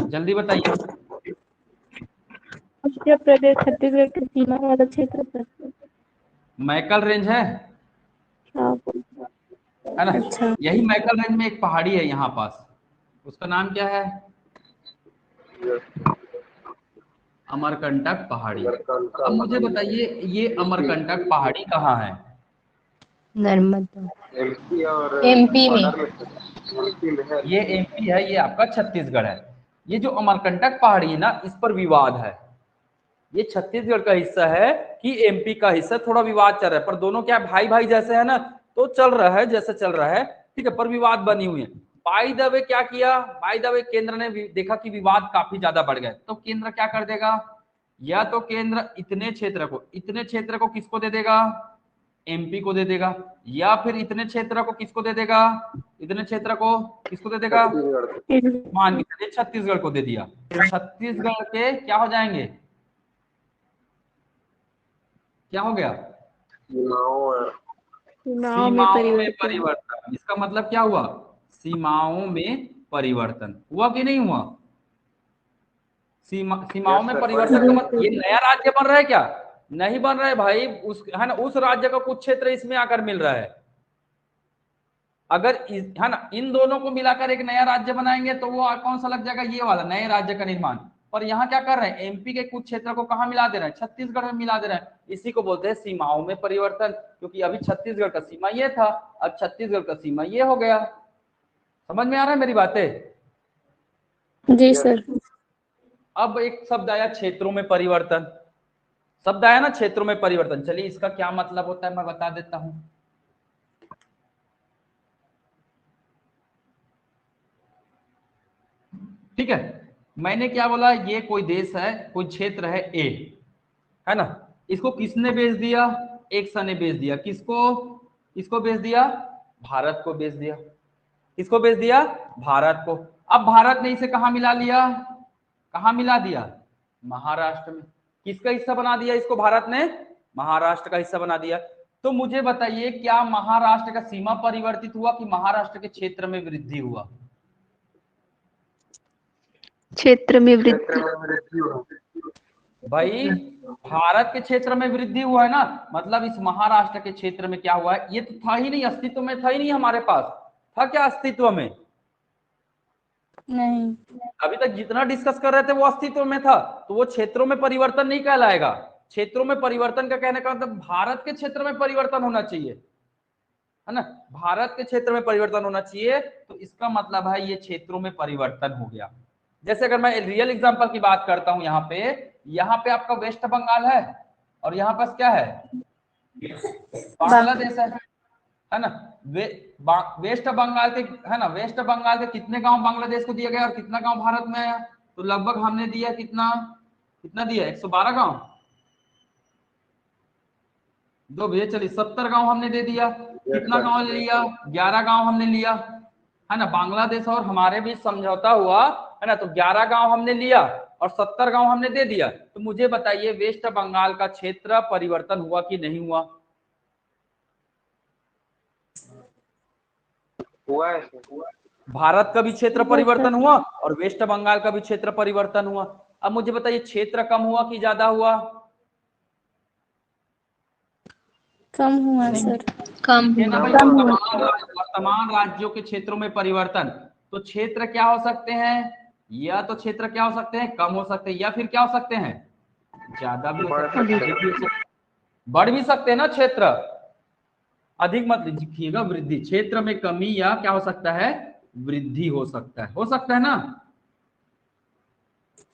जल्दी बताइए। मध्य प्रदेश छत्तीसगढ़ की सीमा वाला क्षेत्र सर। मैकल रेंज है हाँ। ना। अच्छा। यही मैकल रेंज में एक पहाड़ी है यहाँ पास, उसका नाम क्या है, अमरकंटक पहाड़ी। अब मुझे बताइए ये अमरकंटक पहाड़ी कहाँ है, नर्मदा, एमपी और एमपी में। बॉर्डर में, एमपी में है। ये एमपी है, ये आपका छत्तीसगढ़ है। ये जो अमरकंटक पहाड़ी है ना, इस पर विवाद है, ये छत्तीसगढ़ का हिस्सा है कि एमपी का हिस्सा, थोड़ा विवाद चल रहा है। पर दोनों क्या भाई भाई जैसे है ना, तो चल रहा है जैसे चल रहा है, ठीक है, पर विवाद बनी हुई है। बाय द वे क्या किया, बाय द वे केंद्र ने देखा कि विवाद काफी ज्यादा बढ़ गया, तो केंद्र क्या कर देगा, या तो केंद्र इतने क्षेत्र को किसको दे देगा, एमपी को दे देगा, या फिर इतने क्षेत्र को किसको दे देगा, इतने क्षेत्र को किसको दे देगा, छत्तीसगढ़। मान के चलिए छत्तीसगढ़ को दे दिया, तो छत्तीसगढ़ के क्या हो जाएंगे, क्या हो गया, सीमाओं सीमाओं में सीमाओं में परिवर्तन। परिवर्तन। इसका मतलब क्या हुआ, सीमाओं में परिवर्तन हुआ कि नहीं हुआ, सीमाओं यस में सर, बन परिवर्तन का जाएगा। मतलब ये नया राज्य बन रहा है क्या, नहीं बन रहा है भाई, उस, है ना, उस राज्य का कुछ क्षेत्र इसमें आकर मिल रहा है। अगर है ना, इन दोनों को मिलाकर एक नया राज्य बनाएंगे तो वो कौन सा लग जाएगा, ये वाला नए राज्य का निर्माण। पर यहाँ क्या कर रहे हैं, एमपी के कुछ क्षेत्र को कहाँ मिला दे रहे हैं, छत्तीसगढ़ में मिला दे रहे हैं। इसी को बोलते हैं सीमाओं में परिवर्तन, क्योंकि अभी छत्तीसगढ़ का सीमा ये था, अब छत्तीसगढ़ का सीमा ये हो गया। समझ में आ रहा है मेरी बातें। जी सर। अब एक शब्द आया क्षेत्रों में परिवर्तन, शब्द आया ना क्षेत्रों में परिवर्तन, चलिए इसका क्या मतलब होता है मैं बता देता हूं। ठीक है, मैंने क्या बोला, ये कोई देश है, कोई क्षेत्र है ए, है ना, इसको किसने बेच दिया, एक सन ने बेच दिया, किसको, किसको बेच दिया, भारत को बेच दिया, किसको बेच दिया, भारत को। अब भारत ने इसे कहां मिला लिया, कहां मिला दिया, महाराष्ट्र में। किसका हिस्सा बना दिया इसको भारत ने, महाराष्ट्र का हिस्सा बना दिया। तो मुझे बताइए क्या महाराष्ट्र का सीमा परिवर्तित हुआ कि महाराष्ट्र के क्षेत्र में वृद्धि हुआ, क्षेत्र में वृद्धि। क्षेत्र में वृद्धि हुआ। भाई भारत के क्षेत्र में वृद्धि हुआ है ना, मतलब इस महाराष्ट्र के क्षेत्र में क्या हुआ है, ये तो था ही नहीं, अस्तित्व में था ही नहीं हमारे पास, था क्या अस्तित्व में? नहीं। अभी तक जितना डिस्कस कर रहे थे वो अस्तित्व में था, तो वो क्षेत्रों में परिवर्तन नहीं कहलाएगा। क्षेत्रों में परिवर्तन का कहने का मतलब भारत के क्षेत्र में परिवर्तन होना चाहिए, है ना, भारत के क्षेत्र में परिवर्तन होना चाहिए, तो इसका मतलब है ये क्षेत्रों में परिवर्तन हो गया। जैसे अगर मैं रियल एग्जांपल की बात करता हूं, यहाँ पे आपका वेस्ट बंगाल है और यहाँ पास क्या है, बांग्लादेश है ना। वेस्ट बंगाल के, है ना, वेस्ट बंगाल के कितने गांव बांग्लादेश को दिया गया और कितना गांव भारत में आया, तो लगभग हमने दिया कितना दिया, 112 गांव, दो भैया चलिए 70 गांव हमने दे दिया। कितना गांव ले लिया, 11 गांव हमने लिया, है ना। बांग्लादेश और हमारे बीच समझौता हुआ, है ना, तो 11 गांव हमने लिया और 70 गांव हमने दे दिया। तो मुझे बताइए वेस्ट बंगाल का क्षेत्र परिवर्तन हुआ कि नहीं हुआ? हुआ है। भारत का भी क्षेत्र परिवर्तन हुआ और वेस्ट बंगाल का भी क्षेत्र परिवर्तन हुआ। अब मुझे बताइए क्षेत्र कम हुआ कि ज्यादा हुआ? कम हुआ सर। कम है ना भाई, कम हुआ। वर्तमान राज्यों के क्षेत्रों में परिवर्तन, तो क्षेत्र क्या हो सकते हैं, या तो क्षेत्र क्या हो सकते हैं, कम हो सकते हैं, या फिर क्या हो सकते हैं, ज्यादा भी हो सकते हैं, बढ़ भी सकते हैं ना क्षेत्र। अधिक मत लिखिएगा, वृद्धि, क्षेत्र में कमी या क्या हो सकता है, वृद्धि हो सकता है ना।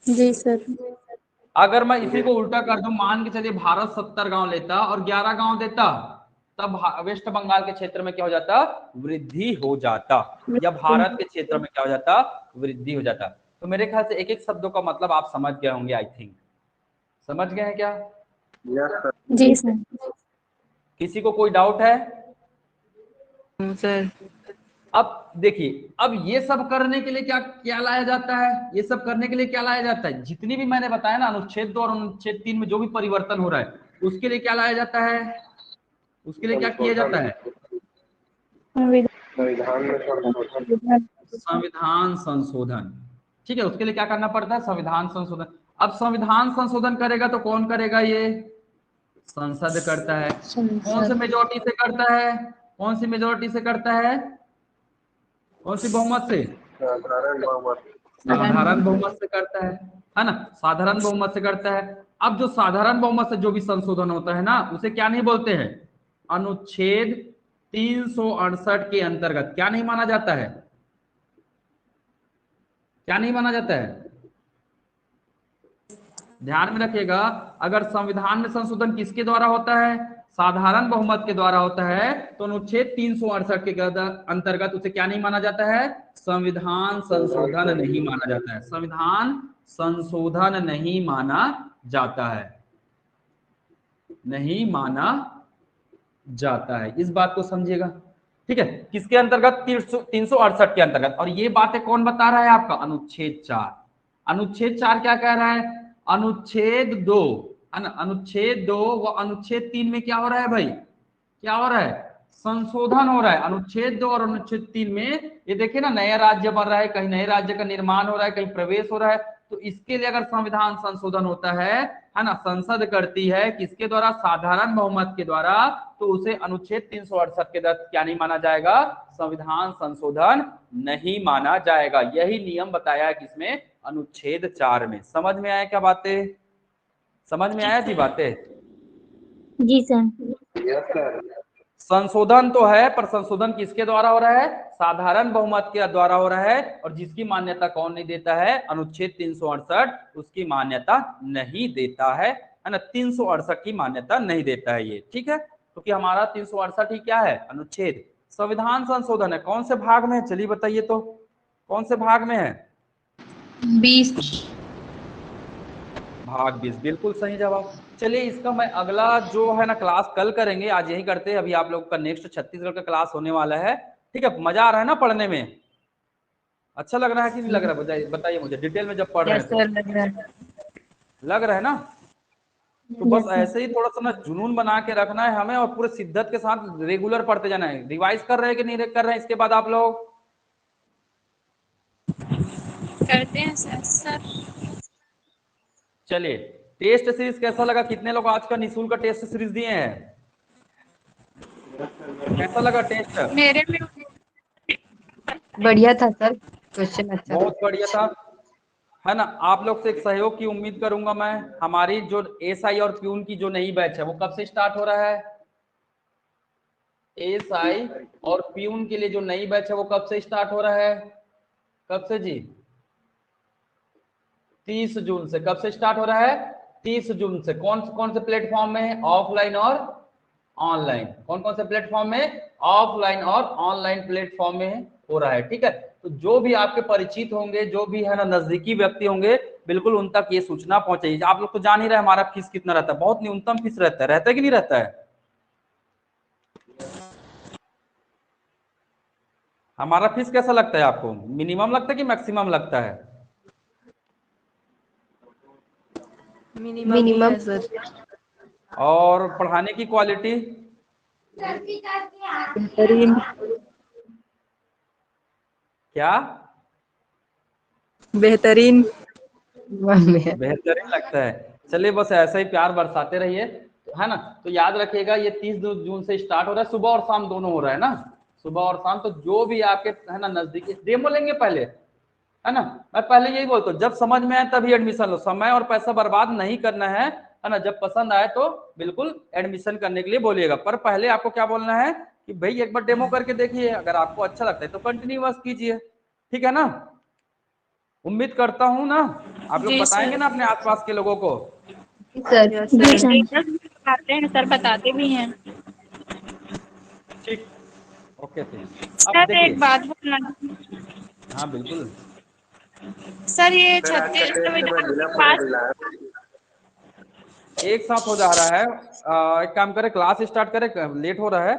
जी सर। अगर मैं इसी को उल्टा कर दूं, मान के चलिए भारत 70 गांव लेता और 11 गांव देता, तब वेस्ट बंगाल के क्षेत्र में क्या हो जाता, वृद्धि हो जाता, या भारत के क्षेत्र में क्या हो जाता, वृद्धि हो जाता। तो मेरे ख्याल से एक एक शब्दों का मतलब आप समझ गए होंगे, आई थिंक समझ गए हैं क्या? जी सर। किसी को कोई डाउट है? सर। अब देखिए, अब ये सब करने के लिए क्या क्या लाया जाता है, ये सब करने के लिए क्या लाया जाता है, जितनी भी मैंने बताया ना, अनुच्छेद 2 और अनुच्छेद 3 में जो भी परिवर्तन हो रहा है, उसके लिए क्या लाया जाता है, उसके लिए क्या किया जाता है, संविधान संशोधन। ठीक है, उसके लिए क्या करना पड़ता है, संविधान संशोधन। अब संविधान संशोधन करेगा तो कौन करेगा, ये संसद करता है। कौन से मेजोरिटी से करता है, कौन सी मेजोरिटी से करता है, कौन सी बहुमत से, साधारण बहुमत से करता है ना, साधारण बहुमत से करता है। अब जो साधारण बहुमत से जो भी संशोधन होता है ना, उसे क्या नहीं बोलते हैं, अनुच्छेद 368 के अंतर्गत क्या नहीं माना जाता है, क्या नहीं माना जाता है, ध्यान में रखिएगा। अगर संविधान में संशोधन किसके द्वारा होता है, साधारण बहुमत के द्वारा होता है, तो अनुच्छेद 368 के अंतर्गत उसे क्या नहीं माना जाता है, संविधान संशोधन नहीं माना जाता है, संविधान संशोधन नहीं माना जाता है, नहीं माना जाता है। इस बात को समझिएगा, ठीक है। किसके अंतर्गत, 368 के अंतर्गत। और ये बातें कौन बता रहा है आपका, अनुच्छेद 4। अनुच्छेद 4 क्या कह रहा है, अनुच्छेद 2, है ना, अनुच्छेद 2 व अनुच्छेद 3 में क्या हो रहा है भाई, क्या हो रहा है, संशोधन हो रहा है। अनुच्छेद 2 और अनुच्छेद 3 में ये देखिए ना, नया राज्य बन रहा है, कहीं नए राज्य का निर्माण हो रहा है, कहीं प्रवेश हो रहा है, तो इसके लिए अगर संविधान संशोधन होता है ना, संसद करती है, किसके द्वारा, साधारण बहुमत के द्वारा, तो उसे अनुच्छेद 368 के तहत क्या नहीं माना जाएगा, संविधान संशोधन नहीं माना जाएगा। यही नियम बताया है किसमें, अनुच्छेद 4 में। समझ में आया क्या बातें, समझ में आया जी बातें? जी सर। संशोधन तो है, पर संशोधन किसके द्वारा हो रहा है, साधारण बहुमत के द्वारा हो रहा है, और जिसकी मान्यता कौन नहीं देता है, अनुच्छेद 368 उसकी मान्यता नहीं देता है ना, 368 की मान्यता नहीं देता है ये, ठीक है। क्योंकि तो हमारा 368 ही क्या है, अनुच्छेद। संविधान संशोधन है, कौन से भाग में है, चलिए बताइए तो, कौन से भाग में है, 20 भाग 20, बिल्कुल सही जवाब। चलिए इसका मैं अगला जो है ना क्लास कल करेंगे, आज यही करते हैं। अभी आप लोगों का नेक्स्ट छत्तीसगढ़ का क्लास होने वाला है, ठीक है। मजा आ रहा है ना पढ़ने में, अच्छा लग रहा है कि नहीं लग रहा है, बताइए मुझे डिटेल में जब पढ़ रहे हैं तो लग रहा है ना। तो बस ऐसे ही थोड़ा सा ना जुनून बना के रखना है हमें, और पूरे शिद्दत के साथ रेगुलर पढ़ते जाना है। रिवाइज कर रहे हैं कि नहीं कर रहे हैं इसके बाद आप लोग? करते हैं सर। सर चलिए, टेस्ट सीरीज कैसा लगा? कितने लोग आज का निःशुल्क टेस्ट सीरीज दिए हैं? कैसा लगा टेस्ट? मेरे में बढ़िया था सर, क्वेश्चन अच्छा था। बहुत बढ़िया था, है ना। आप लोग से एक सहयोग की उम्मीद करूंगा मैं। हमारी जो एसआई और प्यून की जो नई बैच है वो कब से स्टार्ट हो रहा है? एसआई और प्यून के लिए जो नई बैच है वो कब से स्टार्ट हो रहा है? कब से जी? 30 जून से। कब से स्टार्ट हो रहा है? 30 जून से। कौन से प्लेटफॉर्म में है? ऑफलाइन और ऑनलाइन। कौन से प्लेटफॉर्म में? ऑफलाइन और ऑनलाइन प्लेटफॉर्म में हो रहा है, ठीक है। तो जो भी आपके परिचित होंगे, जो भी है ना नजदीकी व्यक्ति होंगे, बिल्कुल उन तक ये सूचना पहुंचाइए। आप लोग तो जान ही रहे हमारा फीस कितना रहता है, बहुत न्यूनतम फीस रहता है कि नहीं रहता है? हमारा फीस कैसा लगता है आपको? मिनिमम लगता है कि मैक्सिमम लगता है? Minimum sir. और पढ़ाने की क्वालिटी? बेहतरीन। क्या बेहतरीन। बेहतरीन लगता है? चलिए, बस ऐसा ही प्यार बरसाते रहिए, है ना। तो याद रखिएगा, ये 30 जून से स्टार्ट हो रहा है, सुबह और शाम दोनों हो रहा है ना, सुबह और शाम। तो जो भी आपके है ना नजदीकी, डेमो लेंगे पहले, है ना। मैं पहले यही बोलता हूँ, जब समझ में आए तभी एडमिशन लो, समय और पैसा बर्बाद नहीं करना है ना। जब पसंद आए तो बिल्कुल एडमिशन करने के लिए बोलिएगा, पर पहले आपको क्या बोलना है कि भाई एक बार डेमो करके देखिए, अगर आपको अच्छा लगता है तो कंटिन्यूअस कीजिए, ठीक है ना। उम्मीद करता हूं ना आप लोग जी बताएंगे सर। ना अपने आसपास के लोगों को। सर जी सर, टीचर्स भी बताते हैं सर, बताते भी हैं। ठीक, ओके फिर। अब सर एक देखिए, बात बोलना थी। हाँ बिल्कुल। सर ये सर आज का 36 टेस्ट में संविधान के जिला पास पलट रहा है। एक साथ हो जा रहा है। एक काम करें, क्लास स्टार्ट करें, लेट हो रहा है।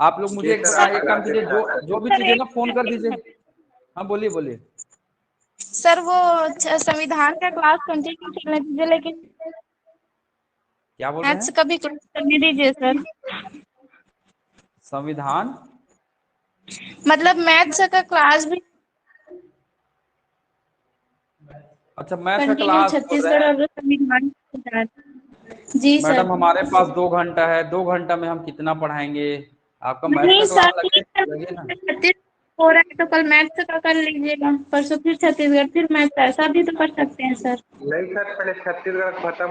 आप लोग मुझे जी सर, आप एक काम क्लास कीजिए, स्टार्ट कर जो भी सर चीजें ना एक फोन कर दीजिए। हाँ बोलिए बोलिए। सर वो संविधान का क्लास कंटिन्यू चलने दीजिए, लेकिन क्या बोल रहे मैथ्स हैं? का भी क्लास करने दीजिए सर। संविधान? मतलब मैथ्स का क्लास भी अच्छा, मैथ का कंटिन्यू, क्लास बोल रहे छत्तीसगढ़ हैं। और संविधान के साथ। जी सर। मैडम हमारे पास 2 घंटा है, 2 घंटा में हम कितना पढ़ाएंगे? आपका मैथ नहीं का सर, क्लास लगे ना। 36 हो रहा है तो कल मैथ्स का कर लीजिएगा, परसों फिर छत्तीसगढ़, फिर मैथ्स, ऐसा भी तो कर सकते हैं सर। नहीं सर, पहले छत्तीसगढ़ खत्म